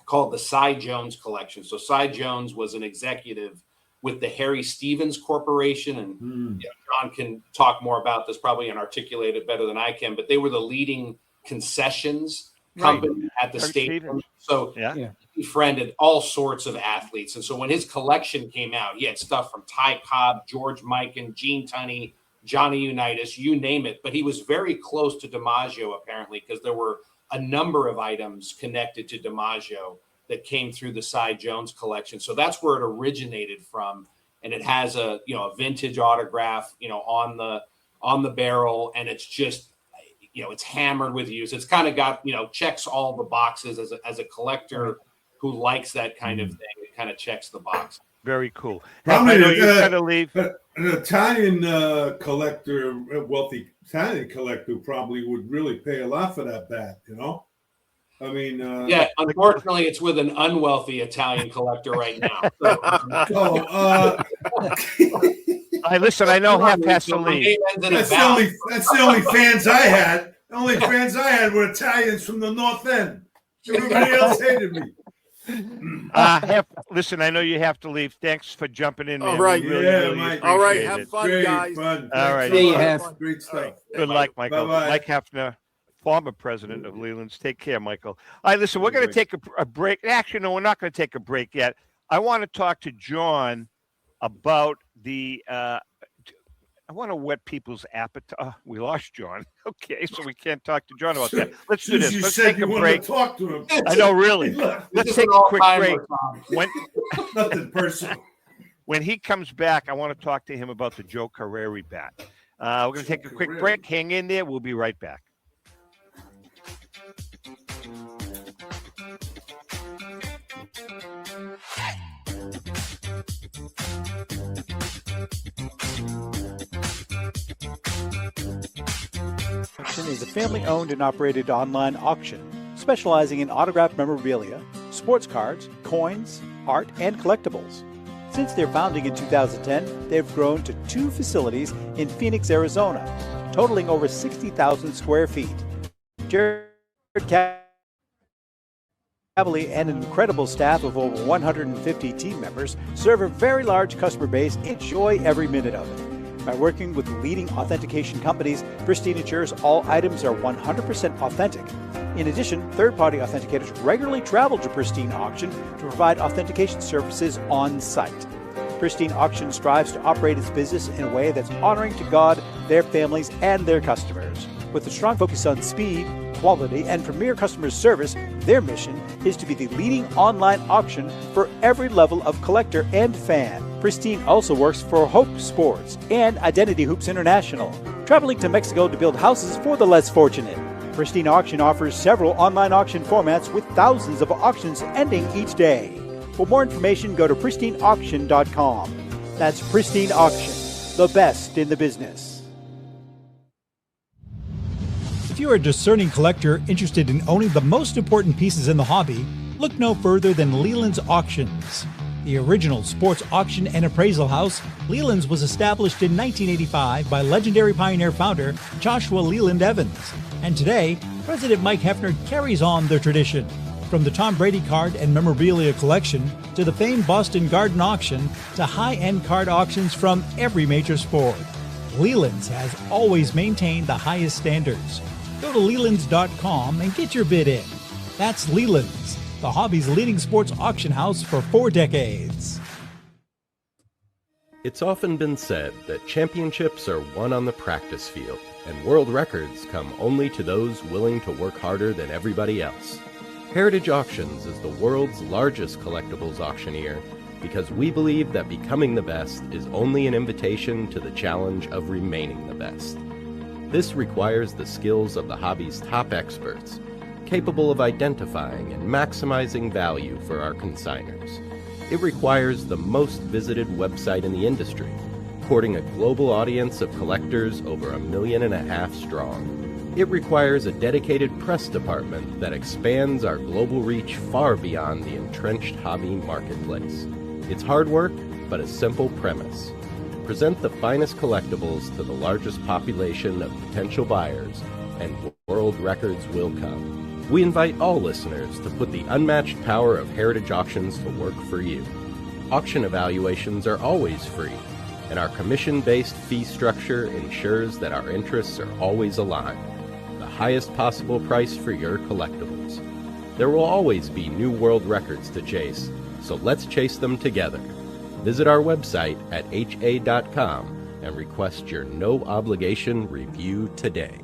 called the Cy Jones collection. So Cy Jones was an executive with the Harry Stevens Corporation. And John can talk more about this probably and articulate it better than I can. But they were the leading concessions company at the stadium. So he befriended all sorts of athletes. And so when his collection came out, he had stuff from Ty Cobb, George Mikan, Gene Tunney, Johnny Unitas, you name it. But he was very close to DiMaggio, apparently, because there were a number of items connected to DiMaggio that came through the Cy Jones collection. So that's where it originated from. And it has a vintage autograph, on the barrel. And it's just, it's hammered with use. It's kind of got, checks all the boxes as a collector who likes that kind of thing. It kind of checks the box. Very cool. I know you're going to leave. An Italian collector, a wealthy Italian collector, probably would really pay a lot for that bat, I mean, unfortunately, it's with an unwealthy Italian collector right now. Listen, I know Hef has to leave. That's the only fans I had. The only fans I had were Italians from the North End. Everybody else hated me. Hef, listen, I know you have to leave. Thanks for jumping in. All right. Mike. All right. Have fun, Great guys. Fun. All right. See you, Hef. Great stuff. Right. Good luck, Michael. Bye-bye. Mike Heffner, former president of Leland's. Take care, Michael. All right, listen, we're going to take a break. Actually, no, we're not going to take a break yet. I want to talk to John about the I want to whet people's appetite. We lost John. Okay, so we can't talk to John about that. Let's do this. Let's take a break. To talk to him. I know, really. Let's take a quick break. Nothing personal. When he comes back, I want to talk to him about the Joe Carreri bat. We're going to take a quick break. Hang in there. We'll be right back. Is a family-owned and operated online auction specializing in autographed memorabilia, sports cards, coins, art, and collectibles. Since their founding in 2010, they've grown to 2 facilities in Phoenix, Arizona, totaling over 60,000 square feet. Jared Cavali and an incredible staff of over 150 team members serve a very large customer base and enjoy every minute of it. By working with leading authentication companies, Pristine ensures all items are 100% authentic. In addition, third-party authenticators regularly travel to Pristine Auction to provide authentication services on site. Pristine Auction strives to operate its business in a way that's honoring to God, their families, and their customers. With a strong focus on speed, quality, and premier customer service, their mission is to be the leading online auction for every level of collector and fan. Pristine also works for Hope Sports and Identity Hoops International, traveling to Mexico to build houses for the less fortunate. Pristine Auction offers several online auction formats with thousands of auctions ending each day. For more information, go to pristineauction.com. That's Pristine Auction, the best in the business. If you're a discerning collector interested in owning the most important pieces in the hobby, look no further than Leland's Auctions. The original sports auction and appraisal house, Leland's was established in 1985 by legendary Pioneer founder Joshua Leland Evans. And today, President Mike Heffner carries on their tradition. From the Tom Brady card and memorabilia collection to the famed Boston Garden auction to high-end card auctions from every major sport, Leland's has always maintained the highest standards. Go to Lelands.com and get your bid in. That's Leland's, the hobby's leading sports auction house for 4 decades. It's often been said that championships are won on the practice field, and world records come only to those willing to work harder than everybody else. Heritage Auctions is the world's largest collectibles auctioneer because we believe that becoming the best is only an invitation to the challenge of remaining the best. This requires the skills of the hobby's top experts, capable of identifying and maximizing value for our consigners. It requires the most visited website in the industry, courting a global audience of collectors over 1.5 million strong. It requires a dedicated press department that expands our global reach far beyond the entrenched hobby marketplace. It's hard work, but a simple premise. Present the finest collectibles to the largest population of potential buyers, and world records will come. We invite all listeners to put the unmatched power of Heritage Auctions to work for you. Auction evaluations are always free, and our commission-based fee structure ensures that our interests are always aligned. The highest possible price for your collectibles. There will always be new world records to chase, so let's chase them together. Visit our website at ha.com and request your no-obligation review today.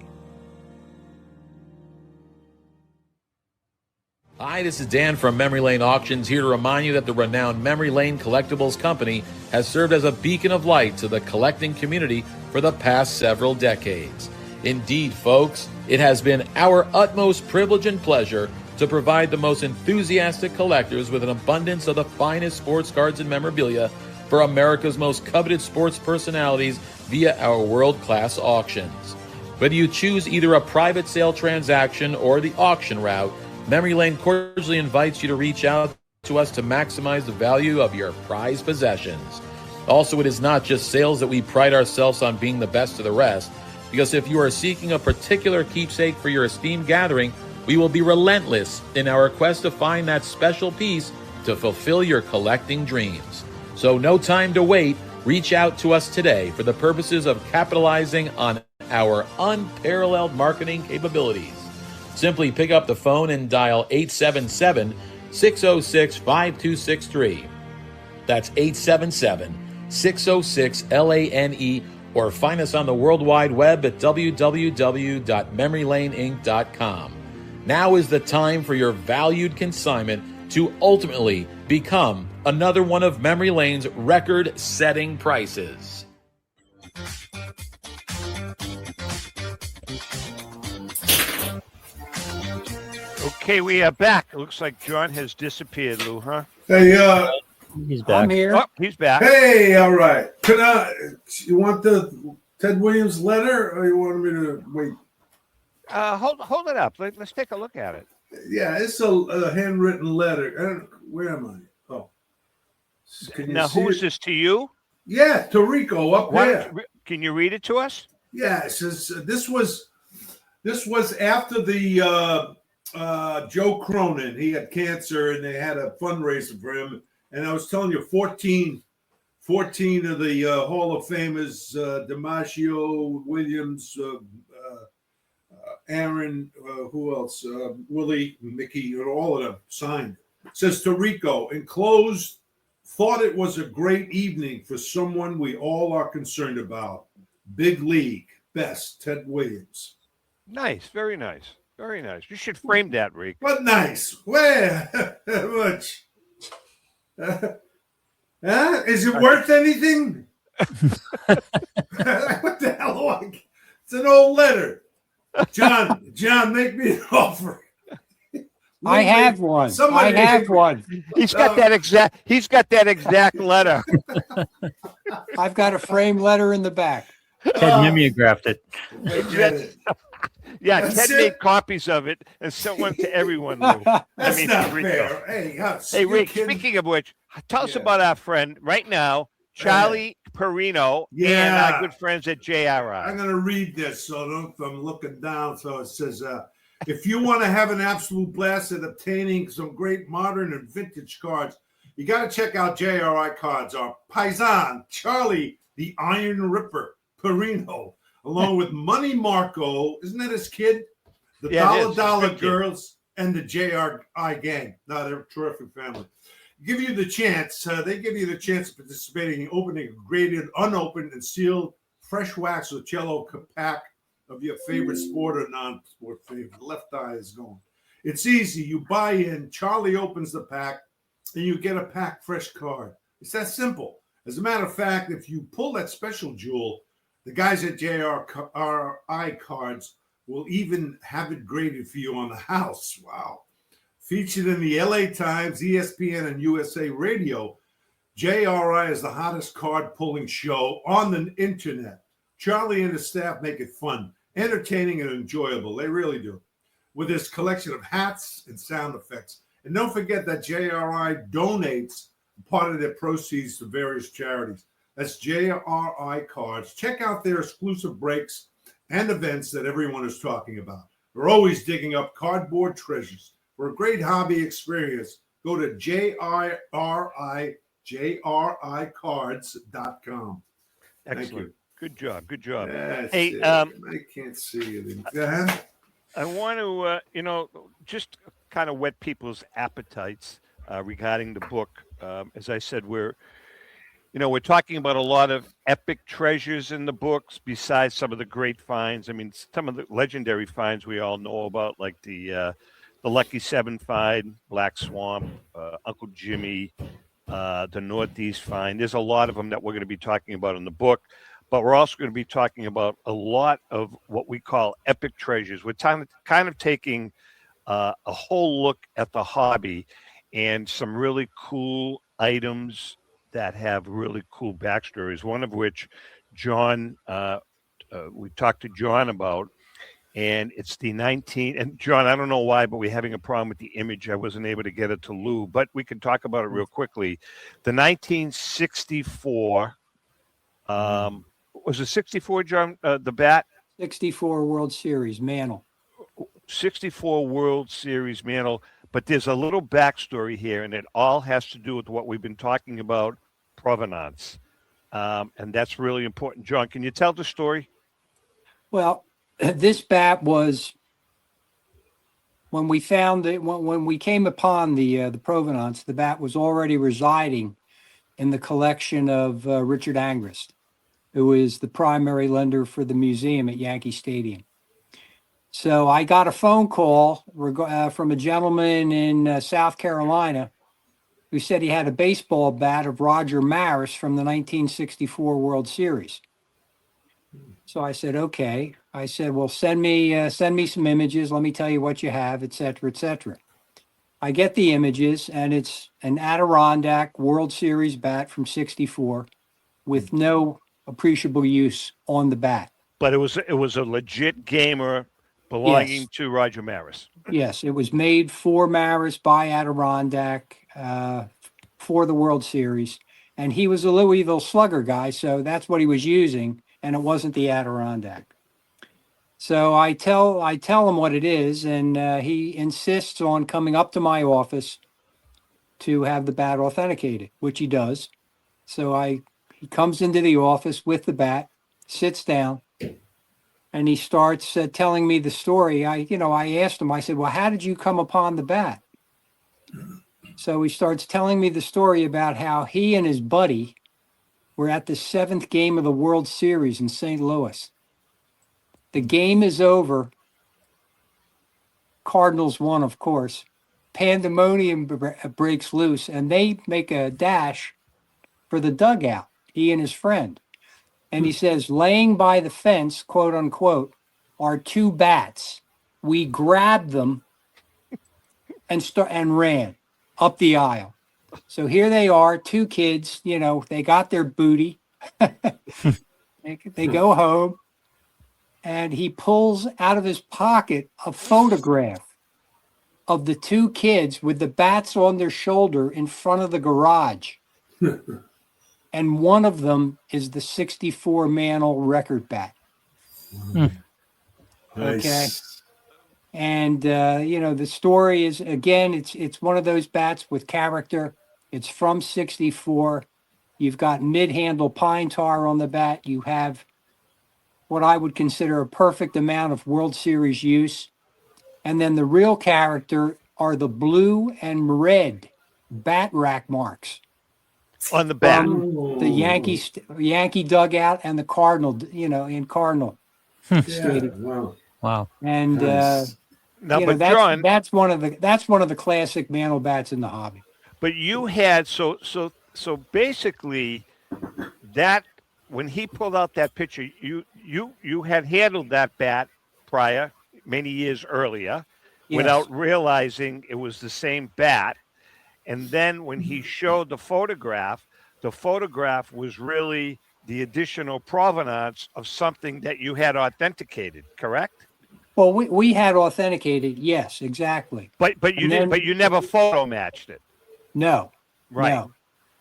Hi, this is Dan from Memory Lane Auctions, here to remind you that the renowned Memory Lane Collectibles Company has served as a beacon of light to the collecting community for the past several decades. Indeed, folks, it has been our utmost privilege and pleasure to provide the most enthusiastic collectors with an abundance of the finest sports cards and memorabilia for America's most coveted sports personalities via our world-class auctions. Whether you choose either a private sale transaction or the auction route, Memory Lane cordially invites you to reach out to us to maximize the value of your prized possessions. Also, it is not just sales that we pride ourselves on being the best of the rest, because if you are seeking a particular keepsake for your esteemed gathering, we will be relentless in our quest to find that special piece to fulfill your collecting dreams. So no time to wait. Reach out to us today for the purposes of capitalizing on our unparalleled marketing capabilities. Simply pick up the phone and dial 877-606-5263. That's 877-606-LANE, or find us on the World Wide Web at www.memorylaneinc.com. Now is the time for your valued consignment to ultimately become another one of Memory Lane's record-setting prices. Okay, we are back. It looks like John has disappeared, Lou, huh? Hey, he's back. I'm here. Oh, he's back. Hey, all right. You want the Ted Williams letter, or you want me to wait? Hold it up. Let's take a look at it. Yeah, it's a handwritten letter. Where am I? Oh, now who is this, to you? Yeah, to Rico up there. Can you read it to us? Yeah, it says this was after the Joe Cronin. He had cancer, and they had a fundraiser for him. And I was telling you, 14 of the Hall of Famers, DiMaggio, Williams, Aaron, who else? Willie, Mickey, all of them signed. It says to Rico, enclosed, thought it was a great evening for someone we all are concerned about. Big league, best, Ted Williams. Nice, very nice. Very nice. You should frame that, Rick. What nice? Where? Much? Is it worth anything? What the hell? It's an old letter. John, make me an offer. I have one. I have one. He's got that exact letter. I've got a framed letter in the back. Ted mimeographed it. Yeah, Ted made copies of it and sent one to everyone. Lou. That's not fair. Hey, Rick, speaking of which, tell us about our friend right now, Charlie Perino, and our good friends at JRI. I'm going to read this, so I'm looking down. So it says, if you want to have an absolute blast at obtaining some great modern and vintage cards, you got to check out JRI Cards. Our paisan, Charlie, the Iron Ripper Perino, along with Money Marco, isn't that his kid? The Dollar Girls and the JRI gang. No, they're a terrific family. Give you the chance. They give you the chance of participating in opening a graded, unopened, and sealed fresh wax or cello pack of your favorite sport or non-sport favorite. The left eye is going. It's easy. You buy in. Charlie opens the pack, and you get a pack fresh card. It's that simple. As a matter of fact, if you pull that special jewel, the guys at JRI Cards will even have it graded for you on the house. Wow. Featured in the LA Times, ESPN, and USA Radio, JRI is the hottest card pulling show on the internet. Charlie and his staff make it fun, entertaining, and enjoyable. They really do. With his collection of hats and sound effects. And don't forget that JRI donates part of their proceeds to various charities. That's JRI Cards. Check out their exclusive breaks and events that everyone is talking about. They're always digging up cardboard treasures. For a great hobby experience, go to JRIcards.com. Excellent. Thank you. Good job. Good job. Hey, I can't see it. Go ahead. I want to, just kind of whet people's appetites regarding the book. As I said, we're talking about a lot of epic treasures in the books besides some of the great finds. I mean, some of the legendary finds we all know about, like the Lucky Seven find, Black Swamp, Uncle Jimmy, the Northeast find. There's a lot of them that we're going to be talking about in the book, but we're also going to be talking about a lot of what we call epic treasures. We're kind of taking a whole look at the hobby and some really cool items that have really cool backstories, one of which John, we talked to John about, and it's the and John, I don't know why, but we're having a problem with the image. I wasn't able to get it to Lou, but we can talk about it real quickly. The 1964, was it 64, John, the bat? 64 World Series, Mantle. 64 World Series Mantle, but there's a little backstory here, and it all has to do with what we've been talking about, provenance. And that's really important. John, can you tell the story? Well, this bat was, when we found it, when we came upon the provenance, the bat was already residing in the collection of Richard Angrist. who is the primary lender for the museum at Yankee Stadium. So I got a phone call from a gentleman in South Carolina who said he had a baseball bat of Roger Maris from the 1964 World Series. So I said, okay. I said, well, send me some images. Let me tell you what you have, et cetera, et cetera. I get the images, and it's an Adirondack World Series bat from 64 with no appreciable use on the bat. But it was a legit gamer belonging to Roger Maris. Yes, it was made for Maris by Adirondack for the World Series. And he was a Louisville Slugger guy, so that's what he was using, and it wasn't the Adirondack. So I tell him what it is, and he insists on coming up to my office to have the bat authenticated, which he does. So he comes into the office with the bat, sits down, and he starts telling me the story. I asked him, I said, well, how did you come upon the bat? So he starts telling me the story about how he and his buddy were at the 7th game of the World Series in St. Louis. The game is over. Cardinals won, of course. Pandemonium breaks loose, and they make a dash for the dugout, he and his friend. And he says, laying by the fence, quote unquote, are 2 bats. We grabbed them and ran up the aisle. So here they are, 2 kids, they got their booty. They go home, and he pulls out of his pocket a photograph of the 2 kids with the bats on their shoulder in front of the garage. And one of them is the 64 Mantle record bat. Nice. Okay. And, the story is, again, it's one of those bats with character. It's from 64. You've got mid-handle pine tar on the bat. You have what I would consider a perfect amount of World Series use. And then the real character are the blue and red bat rack marks on the bat. The Yankee dugout and the Cardinal, in Cardinal Stadium. Wow. And Nice. that's one of the classic Mantle bats in the hobby. But you had so basically that when he pulled out that picture, you had handled that bat prior many years earlier without realizing it was the same bat. And then when he showed the photograph was really the additional provenance of something that you had authenticated, correct? Well, we had authenticated, yes, exactly. But you never photo matched it. No, right. No.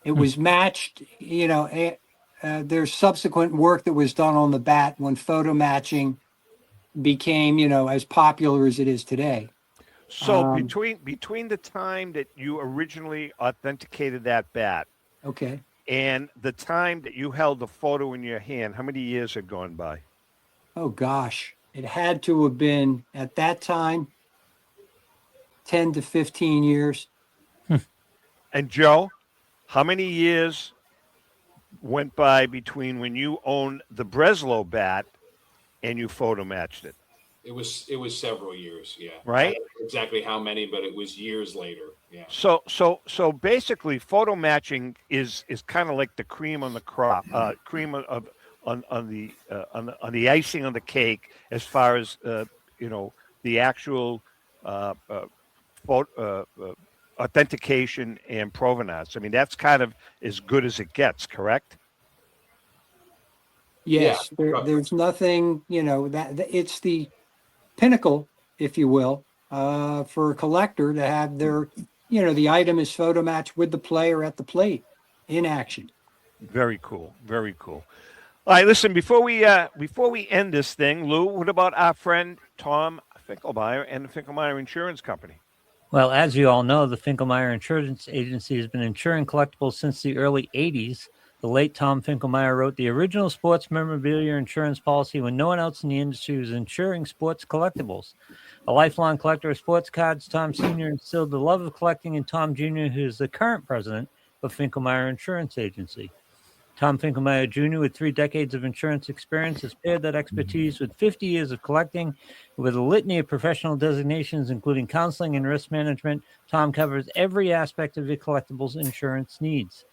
It was matched. There's subsequent work that was done on the bat when photo matching became, as popular as it is today. So between the time that you originally authenticated that bat, okay, and the time that you held the photo in your hand, how many years had gone by? Oh gosh, it had to have been at that time 10 to 15 years. And Joe, how many years went by between when you owned the Breslow bat and you photo matched it? It was several years, yeah. Right? I don't know exactly how many, but it was years later. Yeah. So basically, photo matching is kind of like the cream on the crop, cream on the icing on the cake, as far as the actual authentication and provenance. I mean, that's kind of as good as it gets, correct? Yes, there's nothing, that it's the pinnacle, if you will, for a collector to have their, the item is photo matched with the player at the plate in action. Very cool. Very cool. All right, listen, before we end this thing, Lou, what about our friend Tom Finkelmeyer and the Finkelmeyer Insurance Company? Well, as you all know, the Finkelmeyer Insurance Agency has been insuring collectibles since the early 80s. The late Tom Finkelmeyer wrote the original sports memorabilia insurance policy when no one else in the industry was insuring sports collectibles. A lifelong collector of sports cards, Tom Sr. instilled the love of collecting in Tom Jr., who is the current president of Finkelmeyer Insurance Agency. Tom Finkelmeyer Jr., with 3 decades of insurance experience, has paired that expertise with 50 years of collecting. With a litany of professional designations, including counseling and risk management, Tom covers every aspect of your collectibles insurance needs.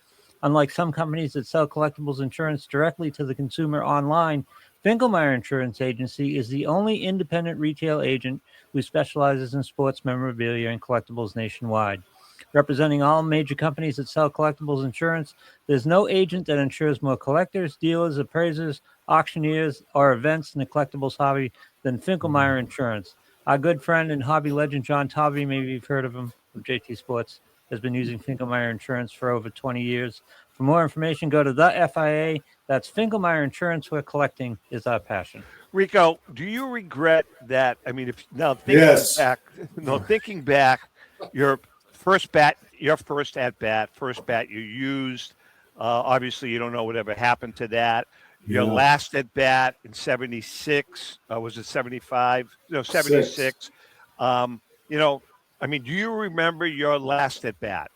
Unlike some companies that sell collectibles insurance directly to the consumer online, Finkelmeyer Insurance Agency is the only independent retail agent who specializes in sports memorabilia and collectibles nationwide. Representing all major companies that sell collectibles insurance, there's no agent that insures more collectors, dealers, appraisers, auctioneers, or events in the collectibles hobby than Finkelmeyer Insurance. Our good friend and hobby legend John Taube, maybe you've heard of him from JT Sports, has been using Finkelmeyer Insurance for over 20 years. For more information, go to the FIA. That's Finkelmeyer Insurance, where collecting is our passion. Rico, do you regret that? I mean, if now thinking back, your first bat you used. Obviously, you don't know whatever happened to that. Your last at bat in 76, was it 75? No, 76. I mean, do you remember your last at bat?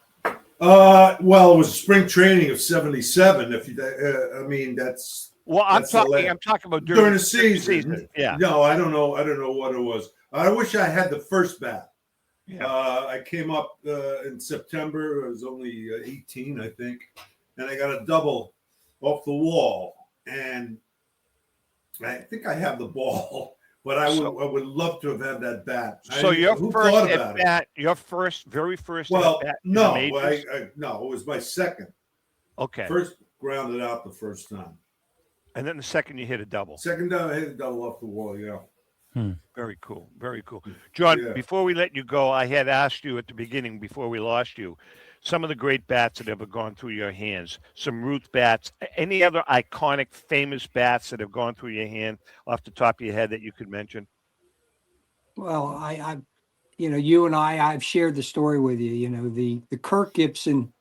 Well, it was spring training of 77. If you, I mean, that's I'm talking about during the season. Yeah. No, I don't know what it was. I wish I had the first bat. Yeah. I came up in September. I was only 18, I think, and I got a double off the wall. And I think I have the ball, but I would love to have had that bat. So your first at bat, very first. Well, at bat no, no, it was my second. Okay. First grounded out the first time, and then the second you hit a double. Second time I hit a double off the wall. Yeah. Very cool. Very cool. John, before we let you go, I had asked you at the beginning, before we lost you, some of the great bats that have gone through your hands, some Ruth bats, any other iconic, famous bats that have gone through your hand off the top of your head that you could mention? Well, I you and I've shared the story with you, the Kirk Gibson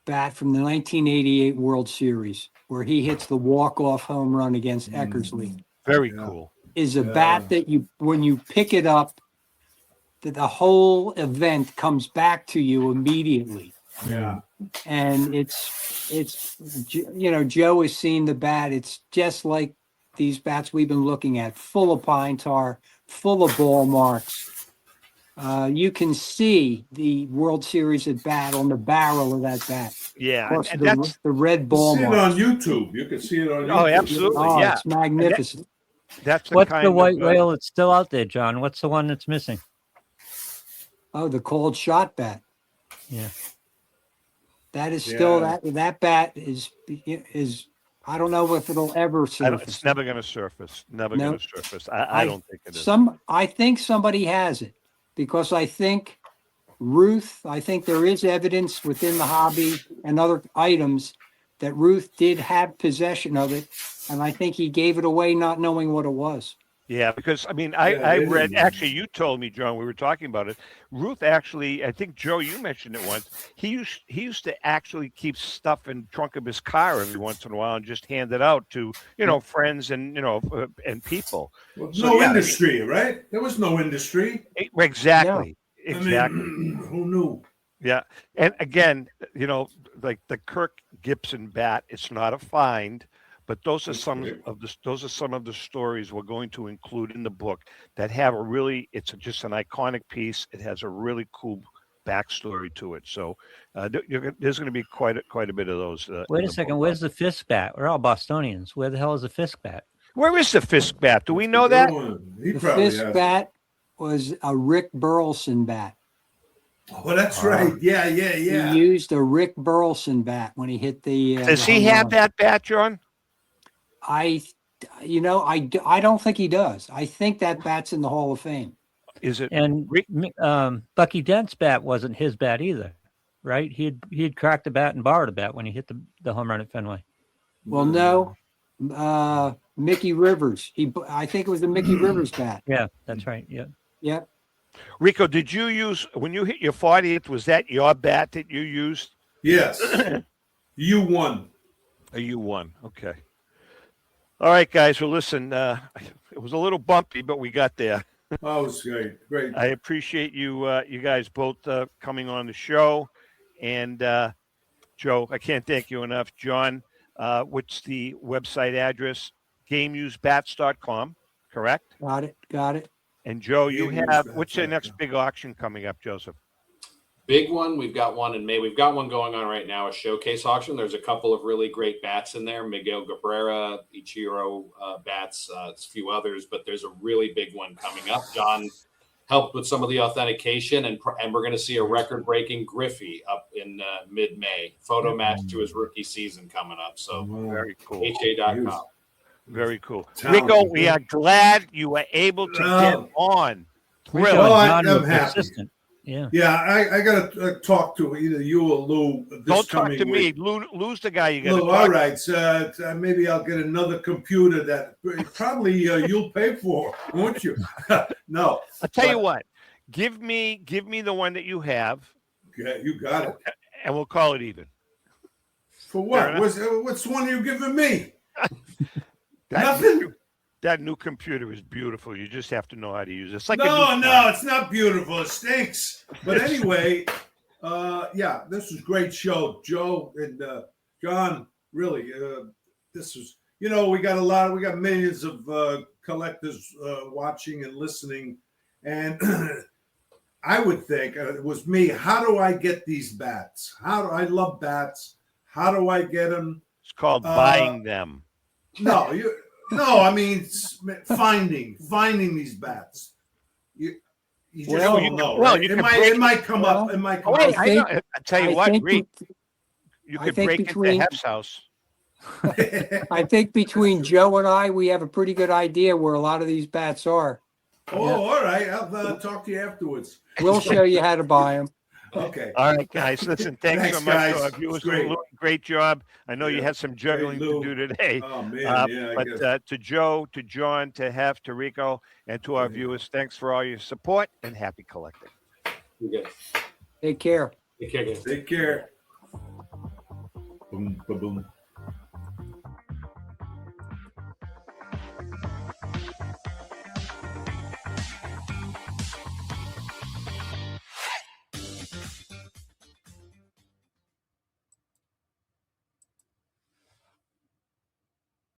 bat from the 1988 World Series, where he hits the walk-off home run against Eckersley. Very cool. Is a bat that when you pick it up, that the whole event comes back to you immediately. Yeah. And it's Joe has seen the bat. It's just like these bats we've been looking at, full of pine tar, full of ball marks. You can see the World Series at bat on the barrel of that bat. Yeah, and that's the red ball marks. You can see it on YouTube. You can see it on YouTube. Oh, absolutely. It's magnificent. What's the white whale that's still out there, John? What's the one that's missing? Oh, the cold shot bat. Yeah. That is still that bat is I don't know if it'll ever surface. It's never going to surface. Never going to surface. I don't think it is. I think somebody has it, because I think there is evidence within the hobby and other items that Ruth did have possession of it, and I think he gave it away not knowing what it was. Yeah, because, I mean, I read, actually, you told me, John, we were talking about it. Ruth actually, I think, Joe, you mentioned it once. He used to actually keep stuff in the trunk of his car every once in a while and just hand it out to, friends and, and people. Well, industry, right? There was no industry. Exactly. Yeah. Exactly. I mean, who knew? Yeah. And again, like the Kirk Gibson bat, it's not a find. But those are some of the stories we're going to include in the book that have it's just an iconic piece. It has a really cool backstory to it. So there's going to be quite a bit of those. Wait a second. Where's the Fisk bat? We're all Bostonians. Where the hell is the Fisk bat? Where is the Fisk bat? Do we know that? The Fisk bat was a Rick Burleson bat. Oh, that's right. Yeah. He used a Rick Burleson bat when he hit the. Does he have that bat, John? I don't think he does. I think that bat's in the Hall of Fame. Is it? And Bucky Dent's bat wasn't his bat either, right? He had cracked a bat and borrowed a bat when he hit the home run at Fenway. Well, no, Mickey Rivers. I think it was the Mickey Rivers bat. Yeah, that's right. Yeah. Yep. Rico, did you use when you hit your 40th? Was that your bat that you used? Yes. You won. You won. Okay. All right, guys. Well, listen, it was a little bumpy, but we got there. Oh, it was great. I appreciate you guys both coming on the show, and Joe, I can't thank you enough. John, what's the website address? GameUseBats.com, correct? Got it. And Joe, you Game have, Use what's your Bats.com. next big auction coming up, Joseph? Big one. We've got one in May. We've got one going on right now, a showcase auction. There's a couple of really great bats in there. Miguel Cabrera, Ichiro bats, a few others, but there's a really big one coming up. John helped with some of the authentication, and we're going to see a record-breaking Griffey up in mid-May. Photo match to his rookie season coming up. So very cool. HA.com. Very cool. Talented. Rico, we are glad you were able to get on. Rico Well, and John I'm were happy. persistent. Yeah. Yeah, I got to talk to either you or Lou. This Don't talk coming to me. week. Lou's the guy you got to Lou, talk all right. So maybe I'll get another computer that probably you'll pay for, won't you? No. I'll tell you what. Give me the one that you have. Yeah, you got it. And we'll call it even. For what? What's the one you're giving me? That Nothing. That new computer is beautiful. You just have to know how to use it. It's like No, it's not beautiful. It stinks. But anyway, yeah, this was a great show, Joe and John. Really, this was. We got millions of collectors watching and listening, and I would think it was me. How do I get these bats? I love bats? How do I get them? It's called buying them. No, I mean finding these bats. You just don't know. Right? It might come up. It might come up. I tell you what, Reed, you could break into Hef's house. I think between Joe and I, we have a pretty good idea where a lot of these bats are. Oh, all right. I'll talk to you afterwards. We'll show you how to buy them. Okay. All right, guys. Listen, thanks so much. Guys. Our viewers Great. great job. I know you had some juggling to do today. Oh man, but to Joe, to John, to Hef, to Rico, and to our viewers, thanks for all your support and happy collecting. Take care. Take care, guys. Take care. Boom, boom, boom.